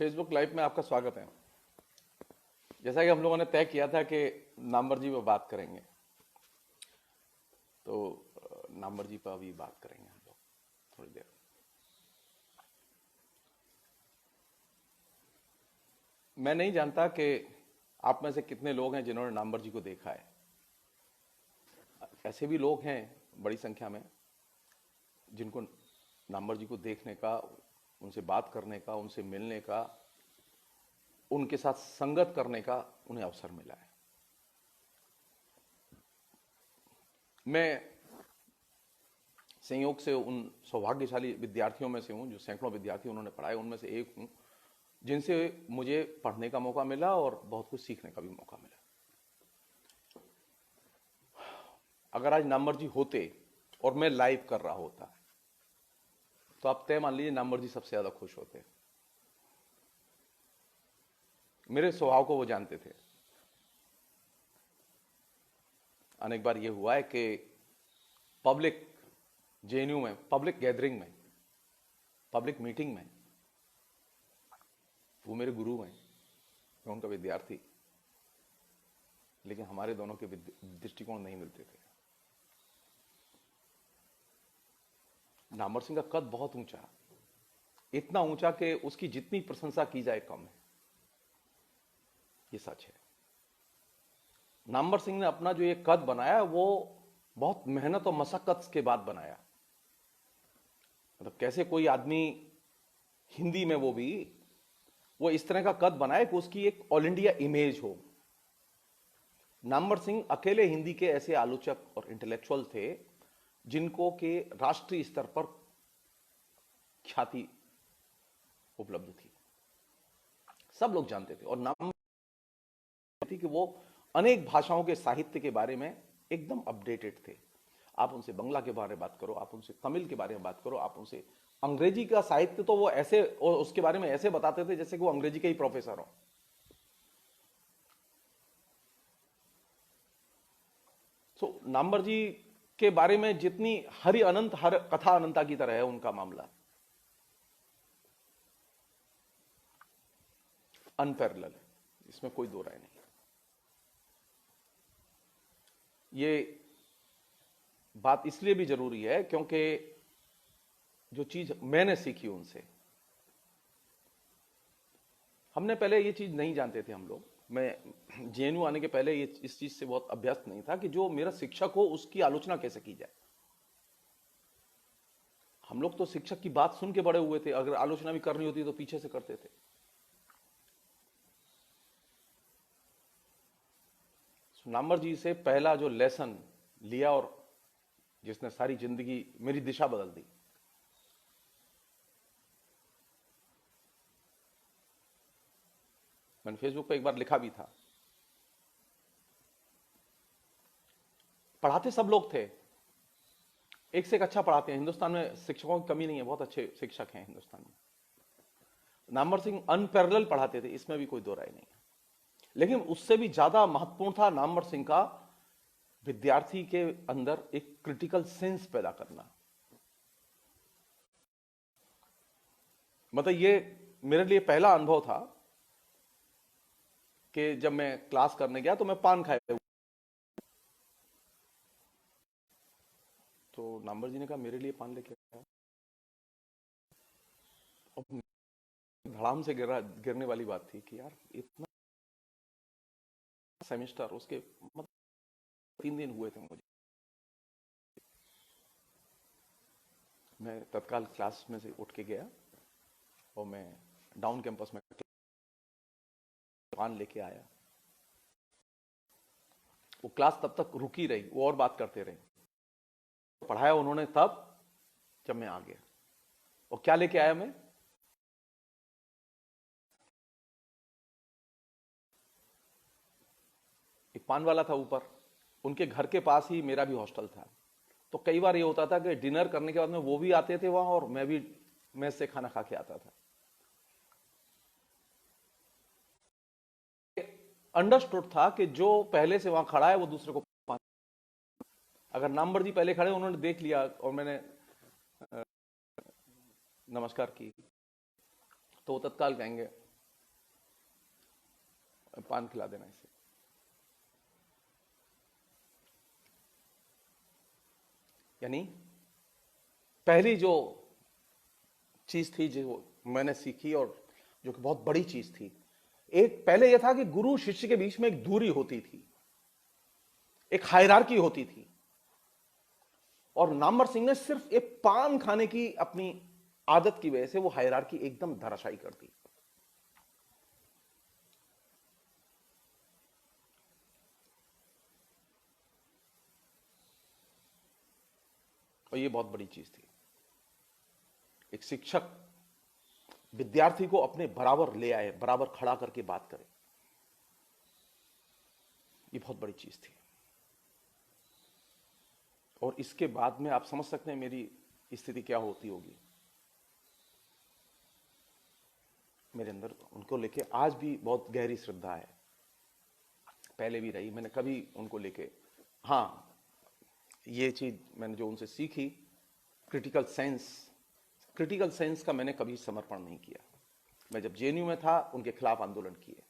Facebook live में आपका स्वागत है। जैसा कि हम लोगों ने तय किया था कि नामवर जी पर बात करेंगे, तो नामवर जी पर अभी बात करेंगे हम लोग थोड़ी देर। मैं नहीं जानता कि आप में से कितने लोग हैं जिन्होंने नामवर जी को देखा है। ऐसे भी लोग हैं बड़ी संख्या में जिनको नामवर जी को देखने का, उनसे बात करने का, उनसे मिलने का, उनके साथ संगत करने का उन्हें अवसर मिला है। मैं संयोग से उन सौभाग्यशाली विद्यार्थियों में से हूं जो सैकड़ों विद्यार्थी उन्होंने पढ़ाए, उनमें से एक हूं जिनसे मुझे पढ़ने का मौका मिला और बहुत कुछ सीखने का भी मौका मिला। अगर आज नामवर जी होते और मैं लाइव कर रहा होता तो आप तय मान लीजिए नामवर जी सबसे ज्यादा खुश होते। मेरे स्वभाव को वो जानते थे। अनेक बार ये हुआ है कि पब्लिक जेएनयू में, पब्लिक गैदरिंग में, पब्लिक मीटिंग में वो मेरे गुरु हैं, मैं उनका विद्यार्थी, लेकिन हमारे दोनों के दृष्टिकोण नहीं मिलते थे। नामवर सिंह का कद बहुत ऊंचा, इतना ऊंचा कि उसकी जितनी प्रशंसा की जाए कम है, ये सच है। नामवर सिंह ने अपना जो ये कद बनाया वो बहुत मेहनत और मशक्कत के बाद बनाया। मतलब कैसे कोई आदमी हिंदी में वो इस तरह का कद बनाए कि उसकी एक ऑल इंडिया इमेज हो। नामवर सिंह अकेले हिंदी के ऐसे आलोचक और इंटेलेक्चुअल थे जिनको के राष्ट्रीय स्तर पर ख्याति उपलब्ध थी, सब लोग जानते थे। और नाम थी कि वो अनेक भाषाओं के साहित्य के बारे में एकदम अपडेटेड थे। आप उनसे बंगला के बारे में बात करो, आप उनसे तमिल के बारे में बात करो, आप उनसे अंग्रेजी का साहित्य, तो वो ऐसे उसके बारे में ऐसे बताते थे जैसे कि वो अंग्रेजी के ही प्रोफेसर हो। तो नामवर जी के बारे में जितनी हरि अनंत, हर कथा अनंता की तरह है उनका मामला, अनपैरेलल है, इसमें कोई दो राय नहीं। ये बात इसलिए भी जरूरी है क्योंकि जो चीज मैंने सीखी उनसे, हमने पहले ये चीज नहीं जानते थे हम लोग। मैं जेएनयू आने के पहले ये इस चीज से बहुत अभ्यस्त नहीं था कि जो मेरा शिक्षक हो उसकी आलोचना कैसे की जाए। हम लोग तो शिक्षक की बात सुन के बड़े हुए थे, अगर आलोचना भी करनी होती तो पीछे से करते थे। नामवर जी से पहला जो लेसन लिया और जिसने सारी जिंदगी मेरी दिशा बदल दी, मैंने फेसबुक पे एक बार लिखा भी था। पढ़ाते सब लोग थे, एक से एक अच्छा पढ़ाते हैं। हिंदुस्तान में शिक्षकों की कमी नहीं है, बहुत अच्छे शिक्षक हैं हिंदुस्तान में। नामवर सिंह अनपैरेलल पढ़ाते थे, इसमें भी कोई दो राय नहीं है। लेकिन उससे भी ज्यादा महत्वपूर्ण था नामवर सिंह का विद्यार्थी के अंदर एक क्रिटिकल सेंस पैदा करना। मतलब ये मेरे लिए पहला अनुभव था कि जब मैं क्लास करने गया तो मैं पान खाए, तो नामवर जी ने कहा मेरे लिए पान लेके आया। धड़ाम से गिरने वाली बात थी कि यार इतना सेमेस्टर, उसके मतलब 3 दिन हुए थे मुझे। मैं तत्काल क्लास में से उठ के गया और मैं डाउन कैंपस में पान लेके आया। वो क्लास तब तक रुकी रही, वो और बात करते रहे। पढ़ाया उन्होंने तब जब मैं आ गया। और क्या लेके आया मैं? एक पान वाला था ऊपर, उनके घर के पास ही मेरा भी हॉस्टल था। तो कई बार ये होता था कि डिनर करने के बाद में वो भी आते थे वहां और मैं भी मेस से खाना खा के आता था। अंडरस्टूड था कि जो पहले से वहां खड़ा है वो दूसरे को, अगर नामवर जी पहले खड़े, उन्होंने देख लिया और मैंने नमस्कार की, तो वो तत्काल कहेंगे पान खिला देना इसे। यानी पहली जो चीज थी जो मैंने सीखी और जो कि बहुत बड़ी चीज थी, एक पहले यह था कि गुरु शिष्य के बीच में एक दूरी होती थी, एक हायरार्की होती थी, और नामवर सिंह ने सिर्फ एक पान खाने की अपनी आदत की वजह से वो हायरार्की एकदम धराशायी कर दी। और ये बहुत बड़ी चीज थी, एक शिक्षक विद्यार्थी को अपने बराबर ले आए, बराबर खड़ा करके बात करे, ये बहुत बड़ी चीज थी। और इसके बाद में आप समझ सकते हैं मेरी स्थिति क्या होती होगी। मेरे अंदर उनको लेके आज भी बहुत गहरी श्रद्धा है, पहले भी रही। मैंने कभी उनको लेके, हाँ, ये चीज मैंने जो उनसे सीखी, क्रिटिकल सेंस का मैंने कभी समर्पण नहीं किया। मैं जब जेएनयू में था उनके खिलाफ आंदोलन किए,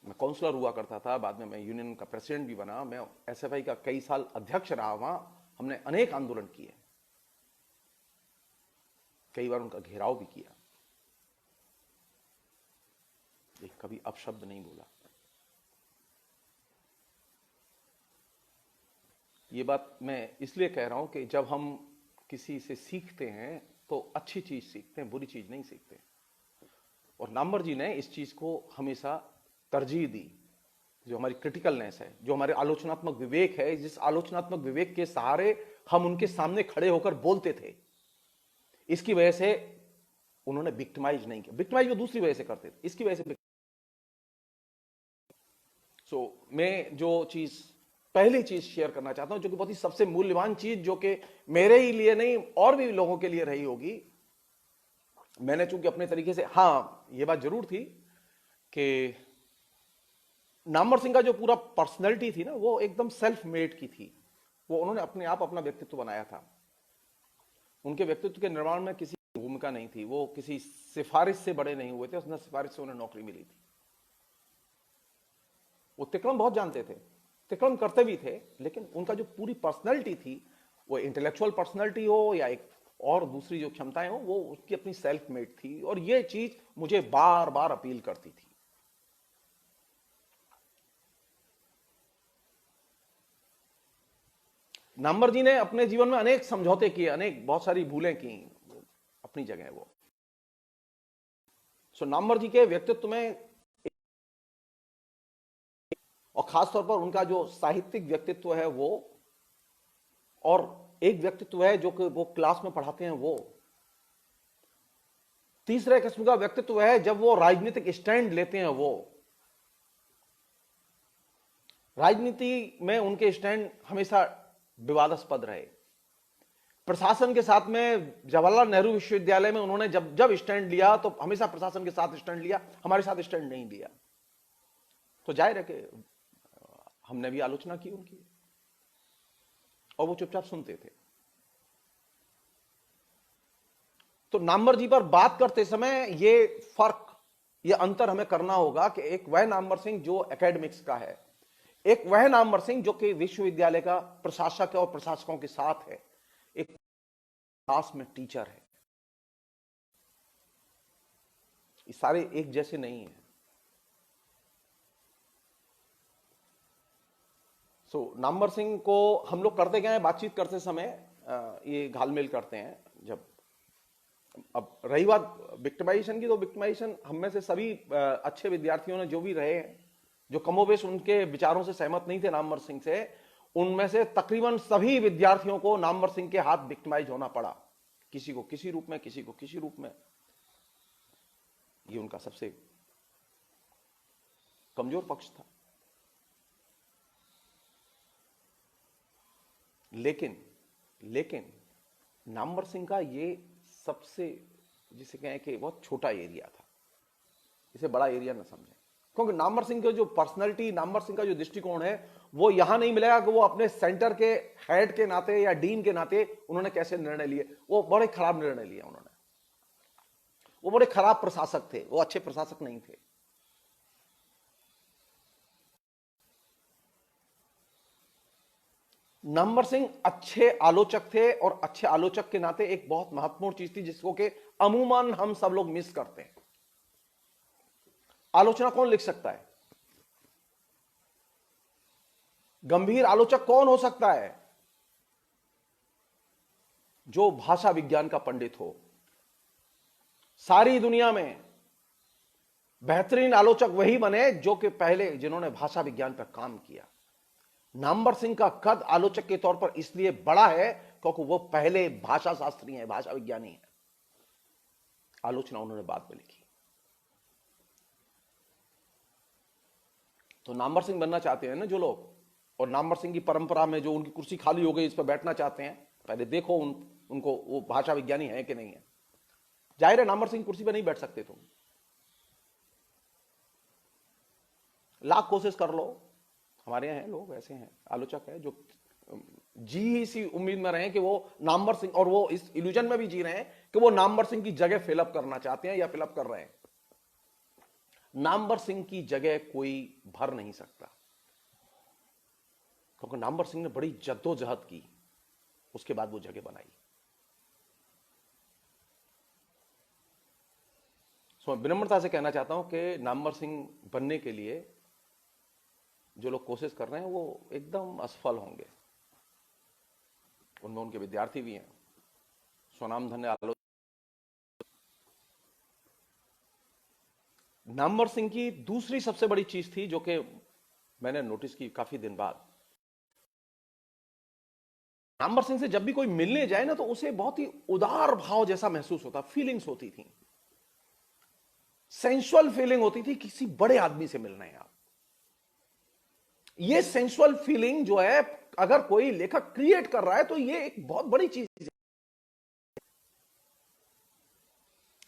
मैं काउंसलर हुआ करता था, बाद में मैं यूनियन का प्रेसिडेंट भी बना, मैं एसएफआई का कई साल अध्यक्ष रहा, वहां हमने अनेक आंदोलन किए, कई बार उनका घेराव भी किया, एक कभी अपशब्द नहीं बोला। ये बात मैं इसलिए कह रहा हूं कि जब हम किसी से सीखते हैं तो अच्छी चीज सीखते हैं, बुरी चीज नहीं सीखते। और नामवर जी ने इस चीज को हमेशा तरजीह दी, जो हमारी क्रिटिकलनेस है, जो हमारे आलोचनात्मक विवेक है, जिस आलोचनात्मक विवेक के सहारे हम उनके सामने खड़े होकर बोलते थे, इसकी वजह से उन्होंने विक्टिमाइज नहीं किया। विक्टिमाइज वो दूसरी वजह से करते थे, इसकी वजह से। मैं जो चीज पहली चीज शेयर करना चाहता हूं, जो कि बहुत ही सबसे मूल्यवान चीज, जो कि मेरे ही लिए नहीं और भी लोगों के लिए रही होगी। मैंने चूंकि अपने तरीके से, हाँ, ये बात जरूर थी कि नामवर सिंह का जो पूरा पर्सनैलिटी थी ना, वो एकदम सेल्फ मेड की थी। वो उन्होंने अपने आप अपना व्यक्तित्व बनाया था। उनके व्यक्तित्व के निर्माण में किसी की भूमिका नहीं थी, वो किसी सिफारिश से बड़े नहीं हुए थे, उसने सिफारिश से उन्हें नौकरी मिली थी। वो तिक्रम बहुत जानते थे, तिक्रम करते भी थे, लेकिन उनका जो पूरी पर्सनैलिटी थी, वो इंटेलेक्चुअल पर्सनैलिटी हो या एक और दूसरी जो क्षमताएं हो, वो उसकी अपनी सेल्फ मेड थी। और ये चीज मुझे बार बार अपील करती थी। नामवर जी ने अपने जीवन में अनेक समझौते किए, अनेक बहुत सारी भूलें की, अपनी जगह वो। सो नामवर जी के व्यक्तित्व में, और खासतौर पर उनका जो साहित्यिक व्यक्तित्व है वो, और एक व्यक्तित्व है जो कि वो क्लास में पढ़ाते हैं वो, तीसरे किस्म का व्यक्तित्व है जब वो राजनीतिक स्टैंड लेते हैं वो। राजनीति में उनके स्टैंड हमेशा विवादास्पद रहे। प्रशासन के साथ में, जवाहरलाल नेहरू विश्वविद्यालय में उन्होंने जब स्टैंड लिया तो हमेशा प्रशासन के साथ स्टैंड लिया, हमारे साथ स्टैंड नहीं लिया। तो जाहिर है कि हमने भी आलोचना की उनकी, और वो चुपचाप सुनते थे। तो नामवर जी पर बात करते समय ये फर्क, ये अंतर हमें करना होगा कि एक वह नामवर सिंह जो एकेडमिक्स का है, एक वह नामवर सिंह जो कि विश्वविद्यालय का प्रशासक और प्रशासकों के साथ है, एक क्लास में टीचर है। ये सारे एक जैसे नहीं है। नामवर सिंह को हम लोग करते क्या है, बातचीत करते समय ये घालमेल करते हैं। जब अब रही बात विक्टिमाइजेशन की, तो विक्टिमाइजेशन हम में से सभी अच्छे विद्यार्थियों ने जो भी रहे हैं, जो कमोबेश उनके विचारों से सहमत नहीं थे नामवर सिंह से, उनमें से तकरीबन सभी विद्यार्थियों को नामवर सिंह के हाथ विक्टिमाइज होना पड़ा, किसी को किसी रूप में, किसी को किसी रूप में। ये उनका सबसे कमजोर पक्ष था। लेकिन नामवर सिंह का ये सबसे, जिसे कहें कि बहुत छोटा एरिया था, इसे बड़ा एरिया ना समझें। क्योंकि नामवर सिंह की जो पर्सनैलिटी, नामवर सिंह का जो दृष्टिकोण है, वो यहां नहीं मिलेगा कि वो अपने सेंटर के हेड के नाते या डीन के नाते उन्होंने कैसे निर्णय लिए। वो बड़े खराब निर्णय लिए उन्होंने, वो बड़े खराब प्रशासक थे, वो अच्छे प्रशासक नहीं थे। नामवर सिंह अच्छे आलोचक थे और अच्छे आलोचक के नाते एक बहुत महत्वपूर्ण चीज थी जिसको कि अमूमन हम सब लोग मिस करते हैं। आलोचना कौन लिख सकता है? गंभीर आलोचक कौन हो सकता है? जो भाषा विज्ञान का पंडित हो। सारी दुनिया में बेहतरीन आलोचक वही बने जो कि पहले जिन्होंने भाषा विज्ञान पर काम किया। नामवर सिंह का कद आलोचक के तौर पर इसलिए बड़ा है क्योंकि वो पहले भाषा शास्त्री हैं, भाषा विज्ञानी हैं। आलोचना उन्होंने बाद में लिखी। तो नामवर सिंह बनना चाहते हैं ना जो लोग, और नामवर सिंह की परंपरा में जो उनकी कुर्सी खाली हो गई इस पर बैठना चाहते हैं, पहले देखो उनको वो भाषा विज्ञानी है कि नहीं है। जाहिर है नामवर सिंह कुर्सी पर नहीं बैठ सकते तुम, लाख कोशिश कर लो। हमारे यहाँ हैं लोग ऐसे हैं, आलोचक है, जो जी इसी उम्मीद में रहे कि वो नामवर सिंह, और वो इस इल्यूजन में भी जी रहे हैं कि वो नामवर सिंह की जगह फिलअप करना चाहते हैं या फिलअप कर रहे हैं। नामवर सिंह की जगह कोई भर नहीं सकता, क्योंकि नामवर सिंह ने बड़ी जद्दोजहद की, उसके बाद वो जगह बनाई। मैं विनम्रता से कहना चाहता हूं कि नामवर सिंह बनने के लिए जो लोग कोशिश कर रहे हैं वो एकदम असफल होंगे। उनमें उनके विद्यार्थी भी हैं, स्वनामधन्य आलोचक। नामवर सिंह की दूसरी सबसे बड़ी चीज थी जो कि मैंने नोटिस की काफी दिन बाद। नामवर सिंह से जब भी कोई मिलने जाए ना तो उसे बहुत ही उदार भाव जैसा महसूस होता, फीलिंग्स होती थी, सेंसुअल फीलिंग होती थी, किसी बड़े आदमी से मिल रहे हैं आप। ये सेंसुअल फीलिंग जो है अगर कोई लेखक क्रिएट कर रहा है तो ये एक बहुत बड़ी चीज है।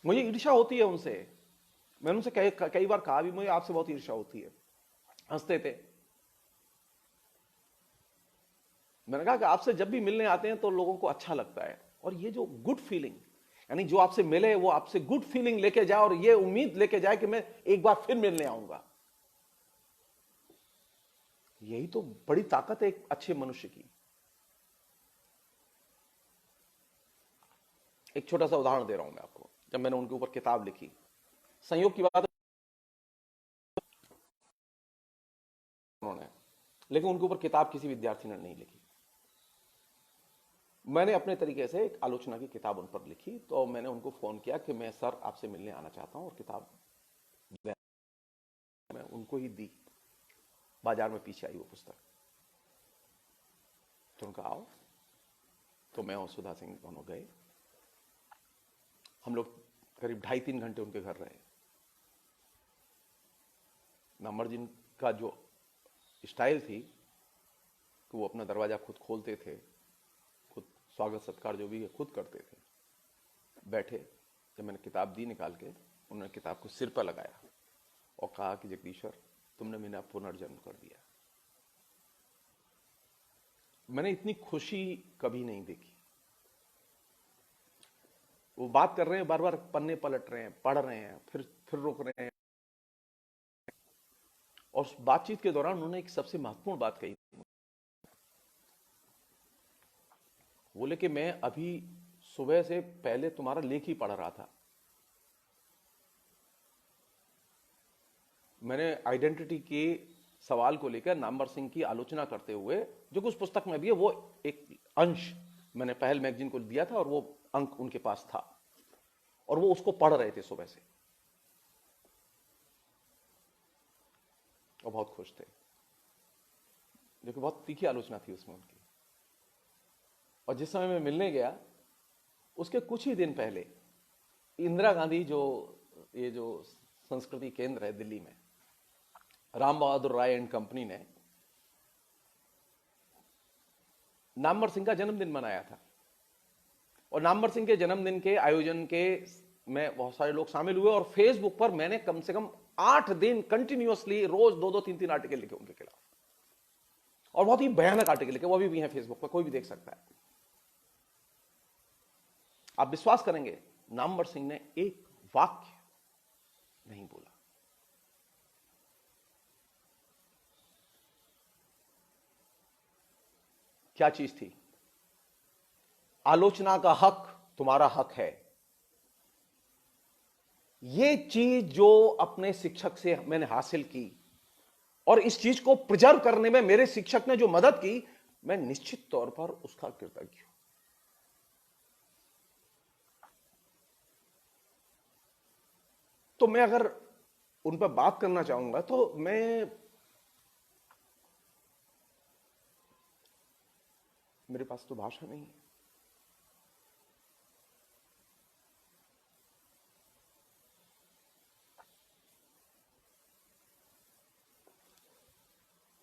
मुझे ईर्ष्या होती है उनसे। मैंने उनसे कई बार कहा भी, मुझे आपसे बहुत ईर्ष्या होती है। हंसते थे। मैंने कहा कि आपसे जब भी मिलने आते हैं तो लोगों को अच्छा लगता है, और ये जो गुड फीलिंग, यानी जो आपसे मिले वो आपसे गुड फीलिंग लेके जाए और ये उम्मीद लेके जाए कि मैं एक बार फिर मिलने आऊंगा, यही तो बड़ी ताकत है एक अच्छे मनुष्य की। एक छोटा सा उदाहरण दे रहा हूं मैं आपको। जब मैंने उनके ऊपर किताब लिखी, संयोग की बात उन्होंने, लेकिन उनके ऊपर किताब किसी विद्यार्थी ने नहीं लिखी। मैंने अपने तरीके से एक आलोचना की किताब उन पर लिखी। तो मैंने उनको फोन किया कि मैं सर आपसे मिलने आना चाहता हूं, और किताब मैं उनको ही दी। बाजार में पीछे आई वो पुस्तक, तो उनका आओ। तो मैं और सुधा सिंह दोनों गए। हम लोग करीब 2.5-3 घंटे उनके घर रहे। नामवर जी का जो स्टाइल थी कि वो अपना दरवाजा खुद खोलते थे, खुद स्वागत सत्कार जो भी है खुद करते थे। बैठे, जब मैंने किताब दी निकाल के, उन्होंने किताब को सिर पर लगाया और कहा कि जगदीश्वर, तुमने मेरा पुनर्जन्म कर दिया। मैंने इतनी खुशी कभी नहीं देखी। वो बात कर रहे हैं, बार बार पन्ने पलट रहे हैं, पढ़ रहे हैं, फिर रुक रहे हैं, और बातचीत के दौरान उन्होंने एक सबसे महत्वपूर्ण बात कही। बोले कि मैं अभी सुबह से पहले तुम्हारा लेख ही पढ़ रहा था। मैंने आइडेंटिटी के सवाल को लेकर नामवर सिंह की आलोचना करते हुए, जो कुछ पुस्तक में भी है, वो एक अंश मैंने पहल मैगजीन को दिया था और वो अंक उनके पास था, और वो उसको पढ़ रहे थे सुबह से, और बहुत खुश थे। देखो बहुत तीखी आलोचना थी उसमें उनकी। और जिस समय मैं मिलने गया उसके कुछ ही दिन पहले इंदिरा गांधी ये जो संस्कृति केंद्र है दिल्ली में, राम बहादुर राय एंड कंपनी ने नामवर सिंह का जन्मदिन मनाया था। और नामवर सिंह के जन्मदिन के आयोजन के में बहुत सारे लोग शामिल हुए, और फेसबुक पर मैंने कम से कम 8 दिन कंटिन्यूअसली रोज 2-2, 3-3 आर्टिकल लिखे उनके खिलाफ, और बहुत ही भयानक आर्टिकल लिखे। वो अभी भी हैं फेसबुक पर, कोई भी देख सकता है। आप विश्वास करेंगे, नामवर सिंह ने एक वाक्य नहीं बोला। क्या चीज थी? आलोचना का हक तुम्हारा हक है। ये चीज जो अपने शिक्षक से मैंने हासिल की, और इस चीज को प्रिजर्व करने में मेरे शिक्षक ने जो मदद की, मैं निश्चित तौर पर उसका कृतज्ञ हूं। तो मैं अगर उन पर बात करना चाहूंगा तो मेरे पास तो भाषा नहीं है।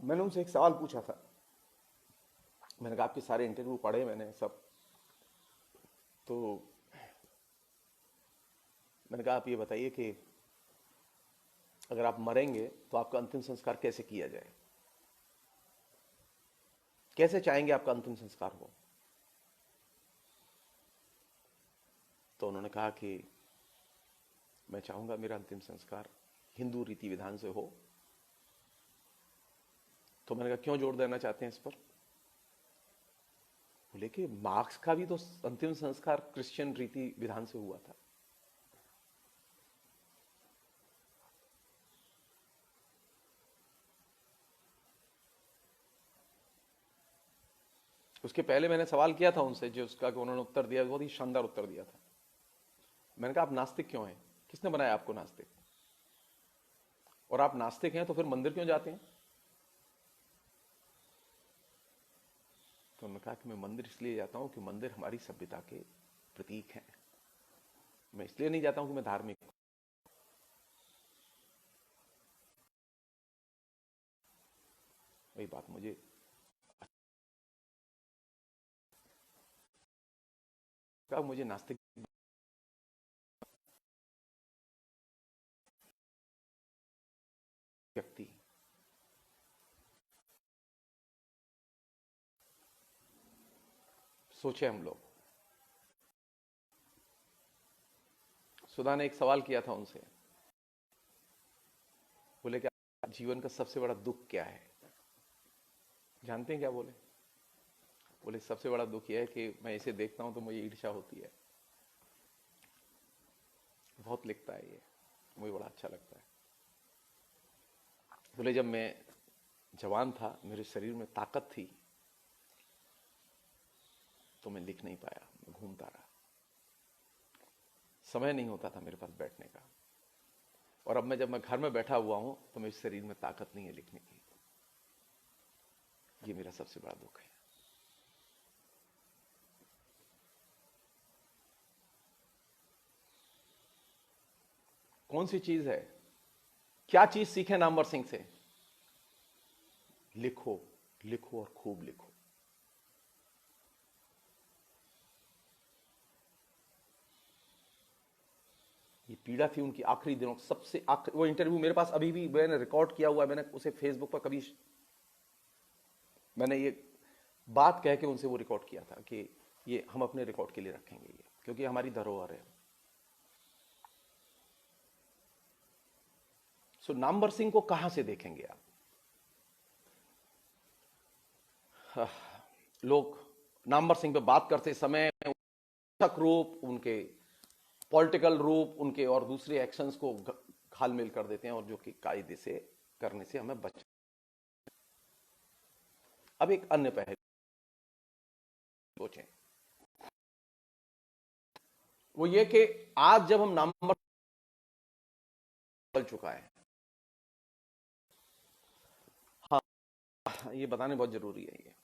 मैंने उनसे एक सवाल पूछा था। मैंने कहा आपके सारे इंटरव्यू पढ़े मैंने सब, तो मैंने कहा आप ये बताइए कि अगर आप मरेंगे तो आपका अंतिम संस्कार कैसे किया जाए, कैसे चाहेंगे आपका अंतिम संस्कार हो? तो उन्होंने कहा कि मैं चाहूंगा मेरा अंतिम संस्कार हिंदू रीति विधान से हो। तो मैंने कहा क्यों जोर देना चाहते हैं इस पर? बोले कि मार्क्स का भी तो अंतिम संस्कार क्रिश्चियन रीति विधान से हुआ था। उसके पहले मैंने सवाल किया था उनसे, जो उसका कि उन्होंने उत्तर दिया, बहुत ही शानदार उत्तर दिया था। मैंने कहा आप नास्तिक क्यों हैं? किसने बनाया आपको नास्तिक? और आप नास्तिक हैं तो फिर मंदिर क्यों जाते हैं? तो उन्होंने कहा कि मैं मंदिर इसलिए जाता हूं कि मंदिर हमारी सभ्यता के प्रतीक हैं। मैं इसलिए नहीं जाता हूं कि मैं धार्मिक हूं। वही बात मुझे नास्तिक व्यक्ति, सोचे हम लोग। सुधा ने एक सवाल किया था उनसे, बोले कि जीवन का सबसे बड़ा दुख क्या है? जानते हैं क्या बोले? बोले सबसे बड़ा दुख यह है कि मैं इसे देखता हूं तो मुझे ईर्ष्या होती है। बहुत लिखता है ये, मुझे बड़ा अच्छा लगता है। बोले जब मैं जवान था, मेरे शरीर में ताकत थी, तो मैं लिख नहीं पाया, मैं घूमता रहा, समय नहीं होता था मेरे पास बैठने का। और अब जब मैं घर में बैठा हुआ हूं तो मेरे शरीर में ताकत नहीं है लिखने की। ये मेरा सबसे बड़ा दुख है। कौन सी चीज है? क्या चीज सीखे नामवर सिंह से? लिखो, लिखो और खूब लिखो। ये पीड़ा थी उनकी आखिरी दिनों, सबसे आखिरी वो इंटरव्यू मेरे पास अभी भी मैंने रिकॉर्ड किया हुआ है। मैंने उसे फेसबुक पर कभी, मैंने ये बात कह के उनसे वो रिकॉर्ड किया था कि ये हम अपने रिकॉर्ड के लिए रखेंगे, ये क्योंकि हमारी धरोहर है। सो नामवर सिंह को कहां से देखेंगे आप? लोग नामवर सिंह पे बात करते समय रूप, उनके पॉलिटिकल रूप, उनके और दूसरे एक्शंस को घालमेल कर देते हैं, और जो कि कायदे से करने से हमें बच। अब एक अन्य पहलू सोचें, वो ये कि आज जब हम नामवर बदल चुका है, हाँ, ये बताने बहुत जरूरी है। ये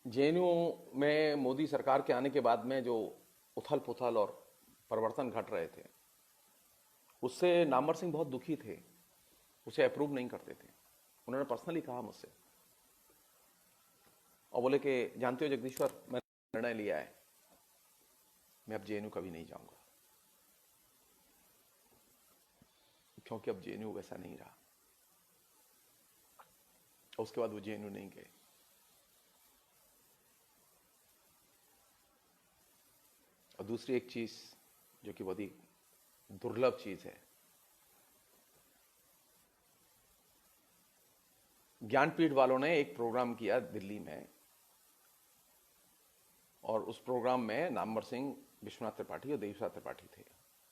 जेएनयू में मोदी सरकार के आने के बाद में जो उथल पुथल और परिवर्तन घट रहे थे, उससे नामवर सिंह बहुत दुखी थे, उसे अप्रूव नहीं करते थे। उन्होंने पर्सनली कहा मुझसे, और बोले कि जानते हो जगदीश्वर, मैंने निर्णय लिया है, मैं अब जेएनयू कभी नहीं जाऊंगा, क्योंकि अब जेएनयू वैसा नहीं रहा। और उसके बाद वो जेएनयू नहीं गए। और दूसरी एक चीज जो कि बहुत ही दुर्लभ चीज है, ज्ञानपीठ वालों ने एक प्रोग्राम किया दिल्ली में, और उस प्रोग्राम में नामवर सिंह, विश्वनाथ त्रिपाठी और देवी प्रसाद त्रिपाठी थे।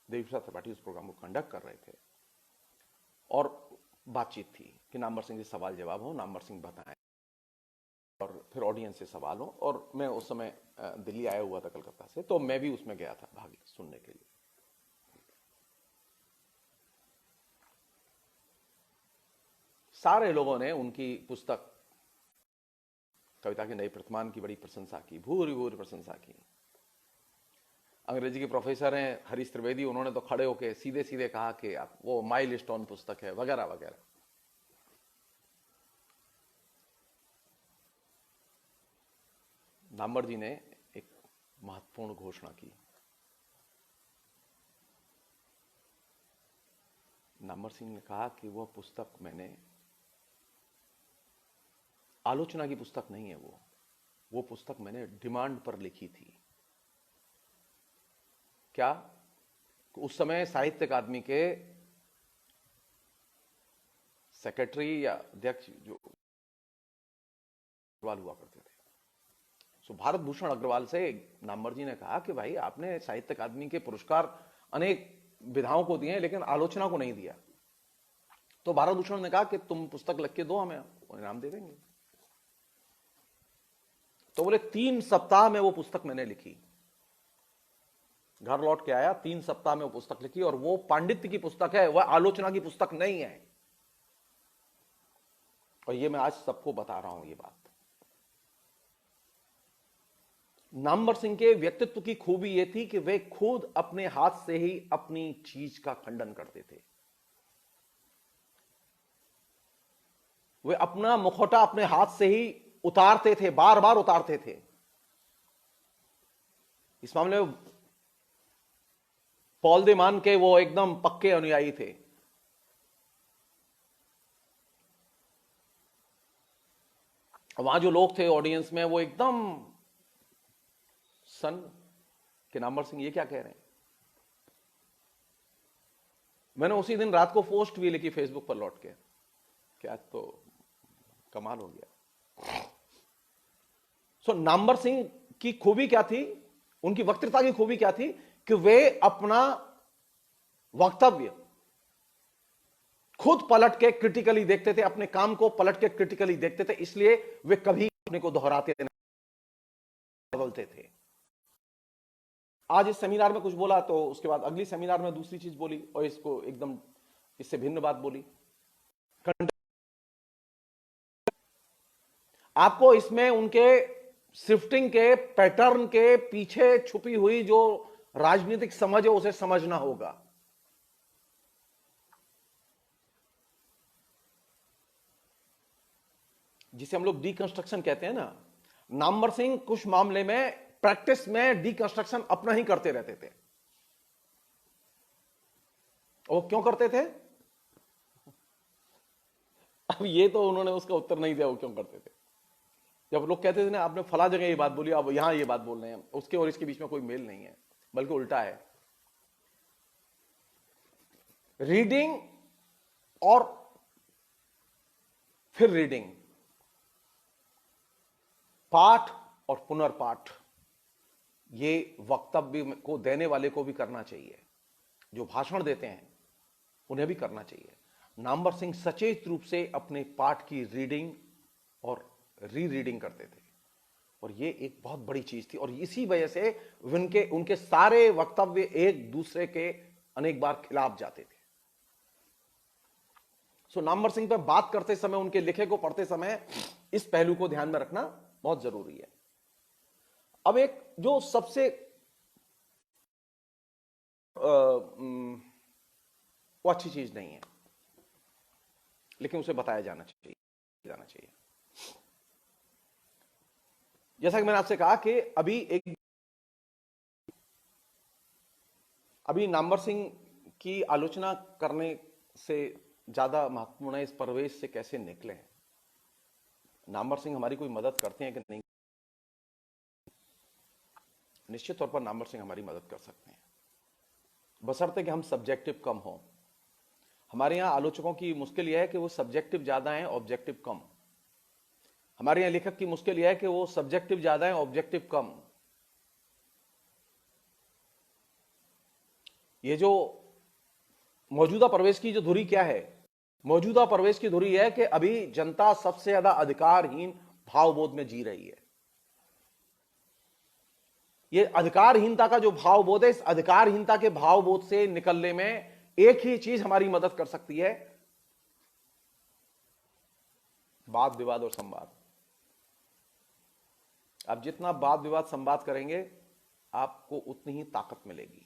देवी प्रसाद त्रिपाठी उस प्रोग्राम को कंडक्ट कर रहे थे और बातचीत थी कि नामवर सिंह से सवाल जवाब हो, नामवर सिंह बताएं और फिर ऑडियंस से सवाल हो। और मैं उस समय दिल्ली आया हुआ था कलकत्ता से, तो मैं भी उसमें गया था भाग सुनने के लिए। सारे लोगों ने उनकी पुस्तक कविता के नए प्रतिमान की बड़ी प्रशंसा की, भूरी भूरी प्रशंसा की। अंग्रेजी के प्रोफेसर हैं हरीश त्रिवेदी, उन्होंने तो खड़े होकर सीधे सीधे कहा कि आप वो माइलस्टोन पुस्तक है वगैरह वगैरह। नामवर जी ने एक महत्वपूर्ण घोषणा की। नामवर सिंह ने कहा कि वह पुस्तक मैंने, आलोचना की पुस्तक नहीं है वो पुस्तक मैंने डिमांड पर लिखी थी। क्या? उस समय साहित्य अकादमी के सेक्रेटरी या अध्यक्ष जो अग्रवाल हुआ करते थे, सो भारत भूषण अग्रवाल से नामवर जी ने कहा कि भाई आपने साहित्य अकादमी के पुरस्कार अनेक विधाओं को दिए लेकिन आलोचना को नहीं दिया। तो भारत भूषण ने कहा कि तुम पुस्तक लिख के दो, हमें इनाम दे देंगे। तो बोले 3 सप्ताह में वो पुस्तक मैंने लिखी। घर लौट के आया, 3 सप्ताह में वो पुस्तक लिखी, और वो पांडित्य की पुस्तक है, वह आलोचना की पुस्तक नहीं है। और ये मैं आज सबको बता रहा हूं ये बात। नामवर सिंह के व्यक्तित्व की खूबी यह थी कि वे खुद अपने हाथ से ही अपनी चीज का खंडन करते थे। वे अपना मुखौटा अपने हाथ से ही उतारते थे, बार बार उतारते थे। इस मामले में पॉल दे मान के वो एकदम पक्के अनुयायी थे। वहां जो लोग थे ऑडियंस में, वो एकदम सन कि नामवर सिंह ये क्या कह रहे हैं। मैंने उसी दिन रात को पोस्ट भी लिखी फेसबुक पर लौट के, क्या तो कमाल हो गया। सो नामवर सिंह की खूबी क्या थी, उनकी वक्तृता की खूबी क्या थी कि वे अपना वक्तव्य खुद पलट के क्रिटिकली देखते थे, अपने काम को पलट के क्रिटिकली देखते थे, इसलिए वे कभी अपने को दोहराते नहीं, बदलते थे। आज इस सेमिनार में कुछ बोला तो उसके बाद अगली सेमिनार में दूसरी चीज बोली, और इसको एकदम इससे भिन्न बात बोली। आपको इसमें उनके शिफ्टिंग के पैटर्न के पीछे छुपी हुई जो राजनीतिक समझ है उसे समझना होगा। जिसे हम लोग डीकंस्ट्रक्शन कहते हैं ना, नामवर सिंह कुछ मामले में प्रैक्टिस में डीकंस्ट्रक्शन अपना ही करते रहते थे। वो क्यों करते थे? अब ये तो उन्होंने उसका उत्तर नहीं दिया वो क्यों करते थे। जब लोग कहते थे ना आपने फला जगह ये बात बोली, अब यहां ये बात बोल रहे हैं, उसके और इसके बीच में कोई मेल नहीं है, बल्कि उल्टा है। रीडिंग और फिर रीडिंग, पाठ और पुनर्पाठ, ये वक्तव्य को देने वाले को भी करना चाहिए, जो भाषण देते हैं उन्हें भी करना चाहिए। नामवर सिंह सचेत रूप से अपने पाठ की रीडिंग और री रीडिंग करते थे, और ये एक बहुत बड़ी चीज थी, और इसी वजह से उनके सारे वक्तव्य एक दूसरे के अनेक बार खिलाफ जाते थे। सो नामवर सिंह पे बात करते समय, उनके लिखे को पढ़ते समय इस पहलू को ध्यान में रखना बहुत जरूरी है। अब एक जो सबसे वो अच्छी चीज नहीं है लेकिन उसे बताया जाना चाहिए। जैसा कि मैंने आपसे कहा कि अभी नामवर सिंह की आलोचना करने से ज्यादा महत्वपूर्ण है इस परिवेश से कैसे निकले। नामवर सिंह हमारी कोई मदद करते हैं कि नहीं? निश्चित तौर पर नामवर सिंह हमारी मदद कर सकते हैं, बशर्ते कि हम सब्जेक्टिव कम हो। हमारे यहां आलोचकों की मुश्किल यह है कि वो सब्जेक्टिव ज्यादा हैं, ऑब्जेक्टिव कम। हमारे यहां लेखक की मुश्किल यह है कि वो सब्जेक्टिव ज्यादा है, ऑब्जेक्टिव कम। ये जो मौजूदा प्रवेश की जो धुरी क्या है, मौजूदा प्रवेश की धुरी है कि अभी जनता सबसे ज्यादा अधिकारहीन भावबोध में जी रही है। ये अधिकारहीनता का जो भावबोध है, इस अधिकारहीनता के भावबोध से निकलने में एक ही चीज हमारी मदद कर सकती है, वाद विवाद और संवाद। आप जितना वाद विवाद संवाद करेंगे, आपको उतनी ही ताकत मिलेगी।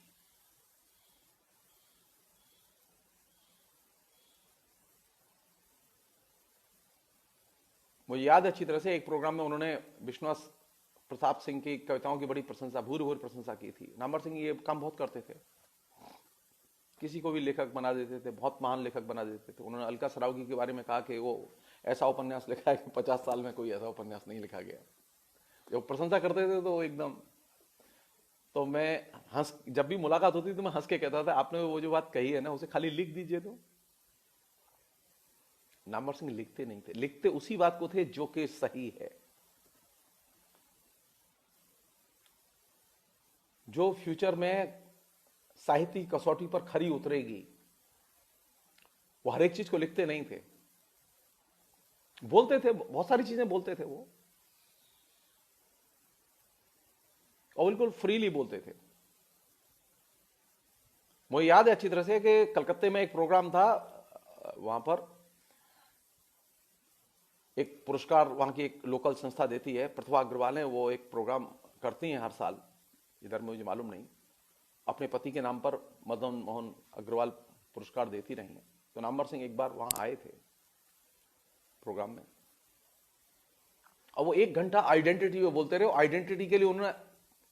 मुझे याद है अच्छी तरह से, एक प्रोग्राम में उन्होंने विश्वनाथ प्रताप सिंह की कविताओं की बड़ी प्रशंसा, भूरी भूरी प्रशंसा की थी। नामवर सिंह ये काम बहुत करते थे, किसी को भी लेखक बना देते थे, बहुत महान लेखक बना देते थे। उन्होंने अलका सरावगी के बारे में कहा कि वो ऐसा उपन्यास लिखा है कि 50 साल में कोई ऐसा उपन्यास नहीं लिखा गया। जब प्रशंसा करते थे तो एकदम, तो मैं जब भी मुलाकात होती थी तो मैं हंस के कहता था, आपने वो जो बात कही है ना, उसे खाली लिख दीजिए। तो नामवर सिंह लिखते नहीं थे, लिखते उसी बात को थे जो कि सही है, जो फ्यूचर में साहित्य की कसौटी पर खरी उतरेगी। वो हर एक चीज को लिखते नहीं थे, बोलते थे, बहुत सारी चीजें बोलते थे वो, और बिल्कुल फ्रीली बोलते थे। मुझे याद है अच्छी तरह से कि कलकत्ते में एक प्रोग्राम था, वहां पर एक पुरस्कार वहां की एक लोकल संस्था देती है, प्रतिभा अग्रवाल है, वो एक प्रोग्राम करती हैं हर साल, इधर मुझे मालूम नहीं, अपने पति के नाम पर मदन मोहन अग्रवाल पुरस्कार देती रही हैं। तो नामवर सिंह एक बार वहां आए थे प्रोग्राम में, और वो 1 घंटा आइडेंटिटी में बोलते रहे। आइडेंटिटी के लिए उन्होंने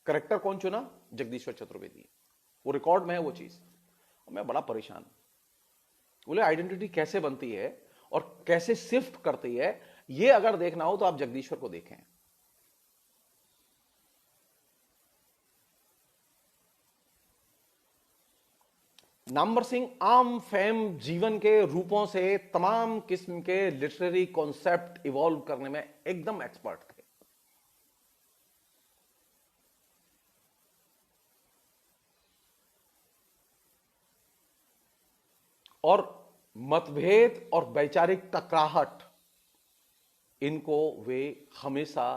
करेक्टर कौन चुना? जगदीश्वर चतुर्वेदी। वो रिकॉर्ड में है वो चीज। मैं बड़ा परेशान, बोले आइडेंटिटी कैसे बनती है और कैसे शिफ्ट करती है, ये अगर देखना हो तो आप जगदीश्वर को देखें। नामवर सिंह आम फैम जीवन के रूपों से तमाम किस्म के लिटरेरी कॉन्सेप्ट इवॉल्व करने में एकदम एक्सपर्ट थे। और मतभेद और वैचारिक टकराहट, इनको वे हमेशा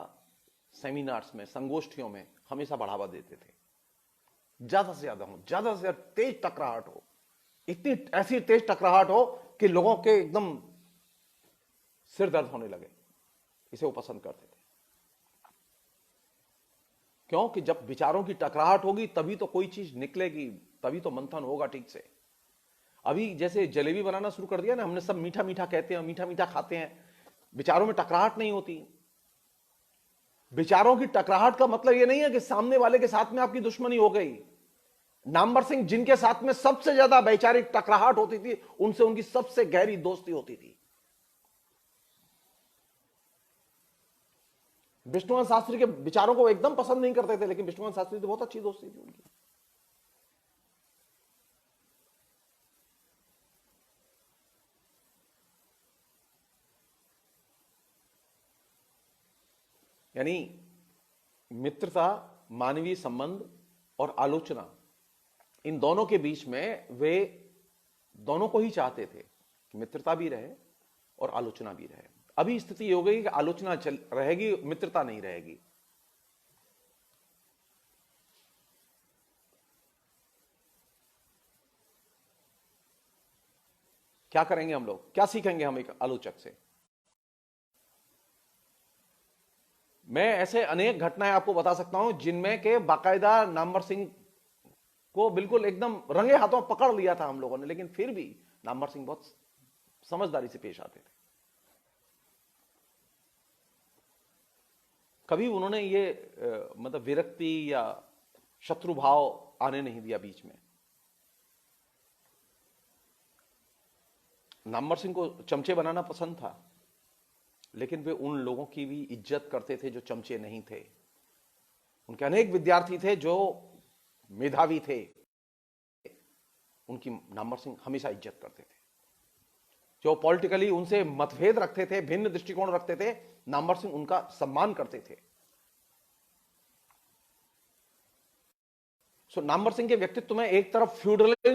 सेमिनार्स में, संगोष्ठियों में हमेशा बढ़ावा देते थे। ज्यादा से ज्यादा तेज टकराहट हो, इतनी ऐसी तेज टकराहट हो कि लोगों के एकदम सिर दर्द होने लगे, इसे वो पसंद करते थे। क्योंकि जब विचारों की टकराहट होगी तभी तो कोई चीज निकलेगी, तभी तो मंथन होगा ठीक से। अभी जैसे जलेबी बनाना शुरू कर दिया ना हमने, सब मीठा मीठा कहते हैं, मीठा मीठा खाते हैं, विचारों में टकराहट नहीं होती। विचारों की टकराहट का मतलब यह नहीं है कि सामने वाले के साथ में आपकी दुश्मनी हो गई। नामवर सिंह जिनके साथ में सबसे ज्यादा वैचारिक टकराहट होती थी, उनसे उनकी सबसे गहरी दोस्ती होती थी। विष्णुनाथ शास्त्री के विचारों को एकदम पसंद नहीं करते थे, लेकिन विष्णुनाथ शास्त्री से बहुत अच्छी दोस्ती थी उनकी। यानी मित्रता, मानवीय संबंध और आलोचना, इन दोनों के बीच में वे दोनों को ही चाहते थे कि मित्रता भी रहे और आलोचना भी रहे। अभी स्थिति हो गई कि आलोचना चल रहेगी, मित्रता नहीं रहेगी। क्या करेंगे हम लोग? क्या सीखेंगे हम एक आलोचक से? मैं ऐसे अनेक घटनाएं आपको बता सकता हूं जिनमें के बाकायदा नामवर सिंह को बिल्कुल एकदम रंगे हाथों पकड़ लिया था हम लोगों ने, लेकिन फिर भी नामवर सिंह बहुत समझदारी से पेश आते थे। कभी उन्होंने ये मतलब विरक्ति या शत्रु भाव आने नहीं दिया बीच में। नामवर सिंह को चमचे बनाना पसंद था, लेकिन वे उन लोगों की भी इज्जत करते थे जो चमचे नहीं थे। उनके अनेक विद्यार्थी थे जो मेधावी थे, उनकी नामवर सिंह हमेशा इज्जत करते थे। जो पॉलिटिकली उनसे मतभेद रखते थे, भिन्न दृष्टिकोण रखते थे, नामवर सिंह उनका सम्मान करते थे। सो नामवर सिंह के व्यक्तित्व में एक तरफ फ्यूडलिज्म,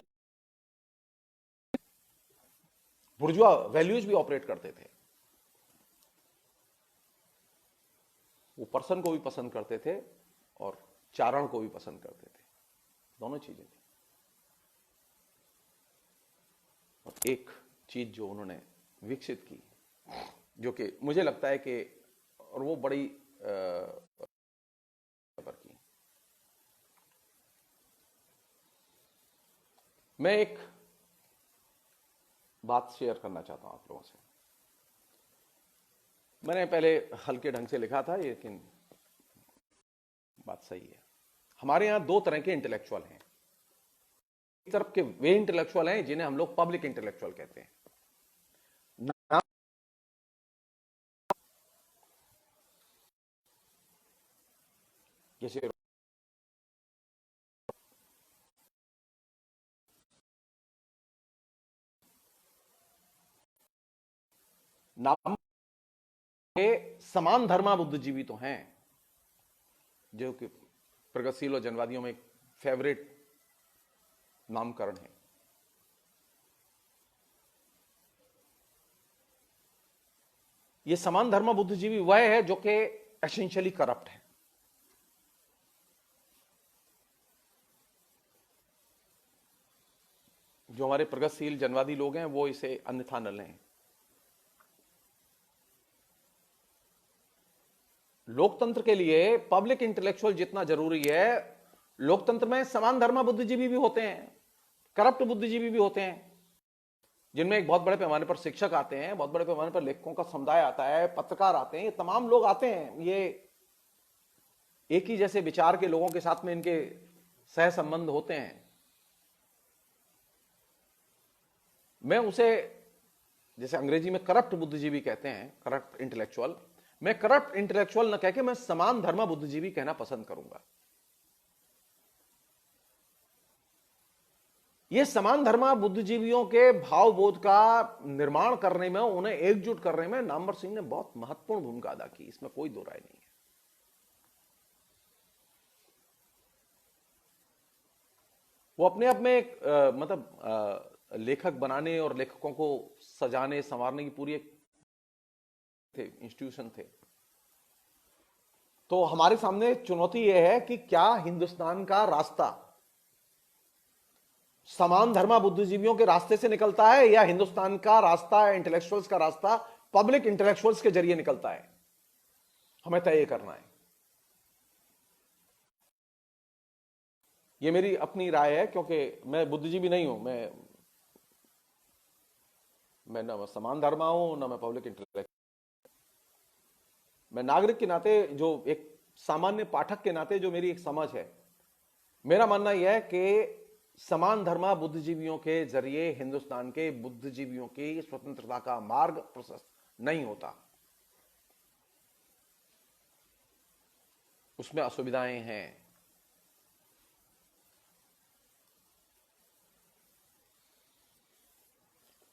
बुर्जुआ वैल्यूज भी ऑपरेट करते थे। वो पर्सन को भी पसंद करते थे और चारण को भी पसंद करते थे, दोनों चीजें थी। और एक चीज जो उन्होंने विकसित की, जो कि मुझे लगता है कि, और वो बड़ी की, मैं एक बात शेयर करना चाहता हूं आप लोगों से। मैंने पहले हल्के ढंग से लिखा था, लेकिन बात सही है। हमारे यहां दो तरह के इंटेलेक्चुअल हैं। एक तरफ के वे इंटेलेक्चुअल हैं जिन्हें हम लोग पब्लिक इंटेलेक्चुअल कहते हैं। जैसे नाम के समान धर्मा बुद्धिजीवी तो हैं, जो कि प्रगतिशील और जनवादियों में एक फेवरेट नामकरण है। ये समान धर्मा बुद्धिजीवी वह है जो कि एसेंशियली करप्ट है। जो हमारे प्रगतिशील जनवादी लोग हैं वो इसे अन्यथा न लें। लोकतंत्र के लिए पब्लिक इंटेलेक्चुअल जितना जरूरी है, लोकतंत्र में समान धर्मा बुद्धिजीवी भी होते हैं, करप्ट बुद्धिजीवी भी होते हैं, जिनमें एक बहुत बड़े पैमाने पर शिक्षक आते हैं, बहुत बड़े पैमाने पर लेखकों का समुदाय आता है, पत्रकार आते हैं, ये तमाम लोग आते हैं। ये एक ही जैसे विचार के लोगों के साथ में इनके सह संबंध होते हैं। मैं उसे, जैसे अंग्रेजी में करप्ट बुद्धिजीवी कहते हैं, करप्ट इंटेलेक्चुअल, मैं करप्ट इंटेलेक्चुअल न कह के मैं समान धर्मा बुद्धिजीवी कहना पसंद करूंगा। ये समान धर्मा बुद्धिजीवियों के भावबोध का निर्माण करने में, उन्हें एकजुट करने में नामवर सिंह ने बहुत महत्वपूर्ण भूमिका अदा की, इसमें कोई दो राय नहीं है। वो अपने आप में एक लेखक बनाने और लेखकों को सजाने संवारने की पूरी एक इंस्टीट्यूशन थे। तो हमारे सामने चुनौती यह है कि क्या हिंदुस्तान का रास्ता समान धर्मा बुद्धिजीवियों के रास्ते से निकलता है, या हिंदुस्तान का रास्ता, इंटेलेक्चुअल्स का रास्ता पब्लिक इंटेलेक्चुअल्स के जरिए निकलता है? हमें तय करना है। यह मेरी अपनी राय है, क्योंकि मैं बुद्धिजीवी नहीं हूं। मैं ना समान धर्मा हूं, ना मैं पब्लिक इंटेलेक्चुअल। मैं नागरिक के नाते, जो एक सामान्य पाठक के नाते जो मेरी एक समझ है, मेरा मानना यह है कि समान धर्मा बुद्धिजीवियों के जरिए हिंदुस्तान के बुद्धिजीवियों की स्वतंत्रता का मार्ग प्रशस्त नहीं होता। उसमें असुविधाएं हैं।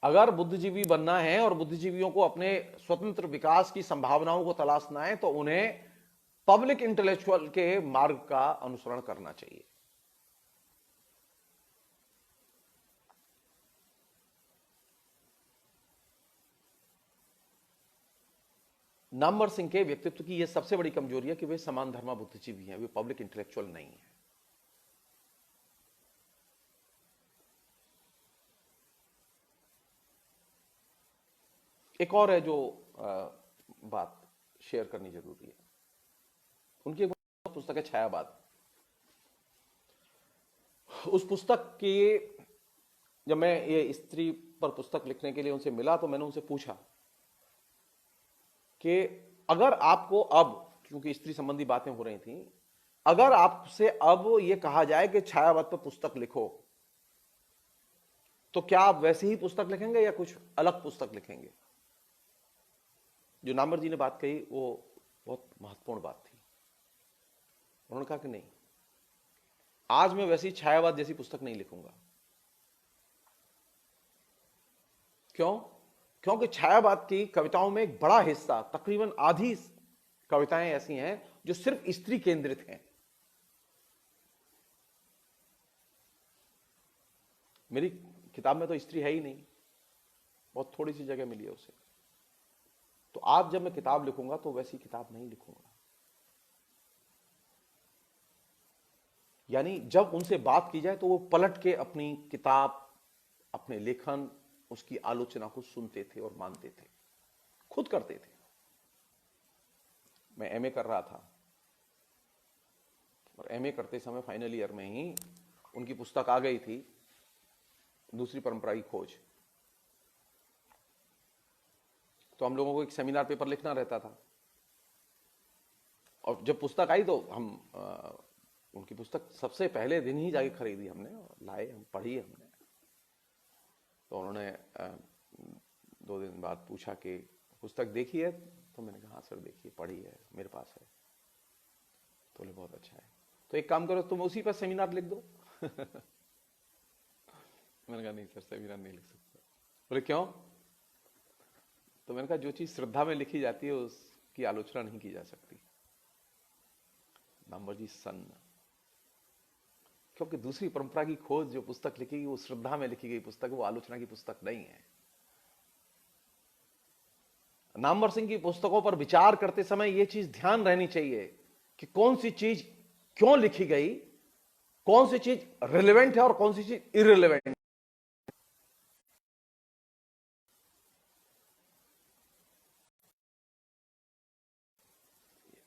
अगर बुद्धिजीवी बनना है और बुद्धिजीवियों को अपने स्वतंत्र विकास की संभावनाओं को तलाशना है, तो उन्हें पब्लिक इंटेलेक्चुअल के मार्ग का अनुसरण करना चाहिए। नामवर सिंह के व्यक्तित्व की यह सबसे बड़ी कमजोरी है कि वे समान धर्मा बुद्धिजीवी हैं, वे पब्लिक इंटेलेक्चुअल नहीं है। एक और है जो बात शेयर करनी जरूरी है। उनकी एक पुस्तक है छायावाद। उस पुस्तक की, जब मैं ये स्त्री पर पुस्तक लिखने के लिए उनसे मिला, तो मैंने उनसे पूछा कि अगर आपको अब, क्योंकि स्त्री संबंधी बातें हो रही थी, अगर आपसे अब यह कहा जाए कि छायावाद पर पुस्तक लिखो, तो क्या आप वैसे ही पुस्तक लिखेंगे या कुछ अलग पुस्तक लिखेंगे? जो नामवर जी ने बात कही वो बहुत महत्वपूर्ण बात थी। उन्होंने कहा कि नहीं, आज मैं वैसी छायावाद जैसी पुस्तक नहीं लिखूंगा। क्यों? क्योंकि छायावाद की कविताओं में एक बड़ा हिस्सा, तकरीबन आधी कविताएं ऐसी हैं जो सिर्फ स्त्री केंद्रित हैं। मेरी किताब में तो स्त्री है ही नहीं, बहुत थोड़ी सी जगह मिली है उसे। तो आज जब मैं किताब लिखूंगा तो वैसी किताब नहीं लिखूंगा। यानी जब उनसे बात की जाए तो वो पलट के अपनी किताब, अपने लेखन, उसकी आलोचना को सुनते थे और मानते थे, खुद करते थे। मैं एमए कर रहा था और एमए करते समय फाइनल ईयर में ही उनकी पुस्तक आ गई थी, दूसरी परंपरा की खोज। तो हम लोगों को एक सेमिनार पेपर लिखना रहता था और जब पुस्तक आई तो हम उनकी पुस्तक सबसे पहले दिन ही जाके खरीदी हमने और लाए, हम पढ़ी हमने। तो उन्होंने 2 दिन बाद पूछा कि पुस्तक देखी है? तो मैंने कहा हाँ सर देखी, पढ़ी है, मेरे पास है। तो बोले बहुत अच्छा है, तो एक काम करो तुम उसी पर सेमिनार लिख दो। मैंने कहा नहीं सर सेमिनार नहीं लिख सकता। बोले क्यों? तो मैंने कहा जो चीज श्रद्धा में लिखी जाती है उसकी आलोचना नहीं की जा सकती। नंबर जी सन, क्योंकि दूसरी परंपरा की खोज जो पुस्तक लिखी वो श्रद्धा में लिखी गई पुस्तक, वो आलोचना की पुस्तक नहीं है। नामवर सिंह की पुस्तकों पर विचार करते समय यह चीज ध्यान रहनी चाहिए कि कौन सी चीज क्यों लिखी गई, कौन सी चीज रिलेवेंट है और कौन सी चीज इररिलेवेंट।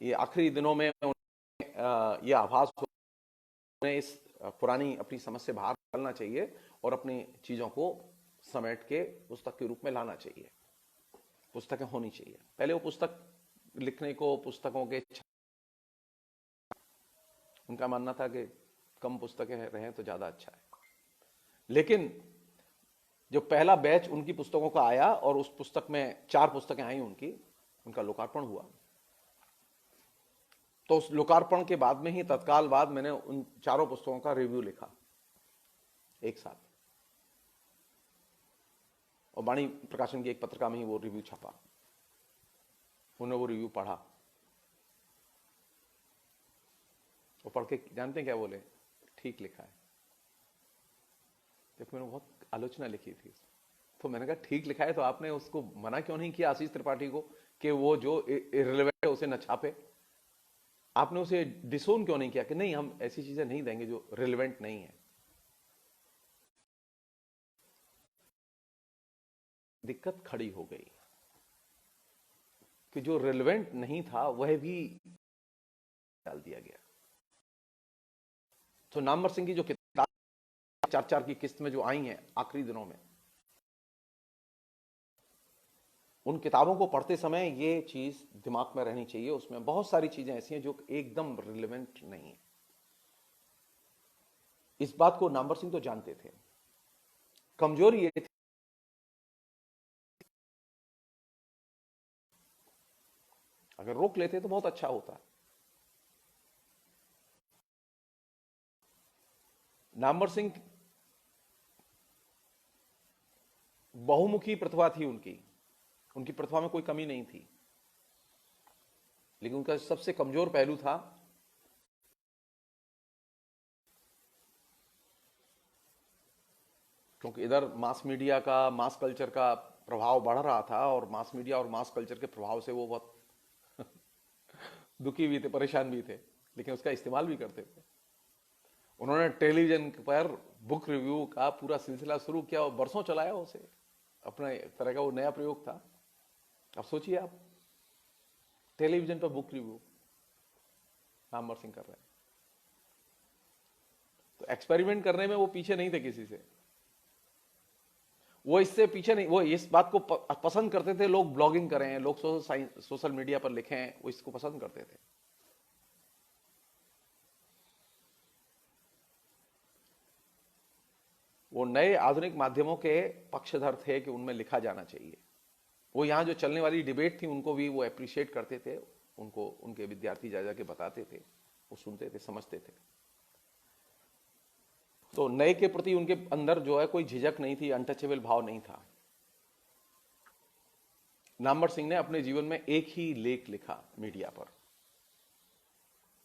ये आखिरी दिनों में यह आभास उन्हें इस पुरानी अपनी समझ से बाहर निकलना चाहिए और अपनी चीजों को समेट के पुस्तक के रूप में लाना चाहिए। पुस्तकें होनी चाहिए। पहले वो पुस्तक लिखने को, पुस्तकों के, उनका मानना था कि कम पुस्तकें रहें तो ज्यादा अच्छा है। लेकिन जो पहला बैच उनकी पुस्तकों का आया और उस पुस्तक में 4 पुस्तकें आई उनका लोकार्पण हुआ, तो उस लोकार्पण के बाद में ही तत्काल बाद मैंने उन 4 पुस्तकों का रिव्यू लिखा एक साथ, और वाणी प्रकाशन की एक पत्रिका में ही वो रिव्यू छपा। उन्होंने वो रिव्यू पढ़ा, वो पढ़ के जानते हैं क्या बोले? ठीक लिखा है। देखो मैंने बहुत आलोचना लिखी थी, तो मैंने कहा ठीक लिखा है तो आपने उसको मना क्यों नहीं किया आशीष त्रिपाठी को कि वो जो इररिलेवेंट है उसे न छापे? आपने उसे डिसोन क्यों नहीं किया कि नहीं हम ऐसी चीजें नहीं देंगे जो रिलेवेंट नहीं है? दिक्कत खड़ी हो गई कि जो रिलेवेंट नहीं था वह भी डाल दिया गया। तो नामवर सिंह की जो किताब 4-4 की किस्त में जो आई हैं आखिरी दिनों में, उन किताबों को पढ़ते समय ये चीज दिमाग में रहनी चाहिए। उसमें बहुत सारी चीजें ऐसी हैं जो एकदम रिलेवेंट नहीं है। इस बात को नामवर सिंह तो जानते थे। कमजोरी ये थी अगर रोक लेते तो बहुत अच्छा होता। नामवर सिंह बहुमुखी प्रतिभा थी उनकी प्रतिभा में कोई कमी नहीं थी, लेकिन उनका सबसे कमजोर पहलू था क्योंकि इधर मास मीडिया का, मास कल्चर का प्रभाव बढ़ रहा था और मास मीडिया और मास कल्चर के प्रभाव से वो बहुत दुखी भी थे, परेशान भी थे, लेकिन उसका इस्तेमाल भी करते थे। उन्होंने टेलीविजन पर बुक रिव्यू का पूरा सिलसिला शुरू किया और बरसों चलाया उसे, अपने तरह का वो नया प्रयोग था। अब सोचिए आप, टेलीविजन पर बुक रिव्यू नामवर सिंह कर रहे हैं, तो एक्सपेरिमेंट करने में वो पीछे नहीं थे किसी से। वो इससे पीछे नहीं, वो इस बात को पसंद करते थे, लोग ब्लॉगिंग करें, लोग सोशल मीडिया पर लिखें, वो इसको पसंद करते थे। वो नए आधुनिक माध्यमों के पक्षधर थे कि उनमें लिखा जाना चाहिए। वो यहां जो चलने वाली डिबेट थी उनको भी वो अप्रिशिएट करते थे, उनको उनके विद्यार्थी जा जाके बताते थे, वो सुनते थे, समझते थे। तो नए के प्रति उनके अंदर जो है कोई झिझक नहीं थी, अनटचेबल भाव नहीं था। नामवर सिंह ने अपने जीवन में एक ही लेख लिखा मीडिया पर,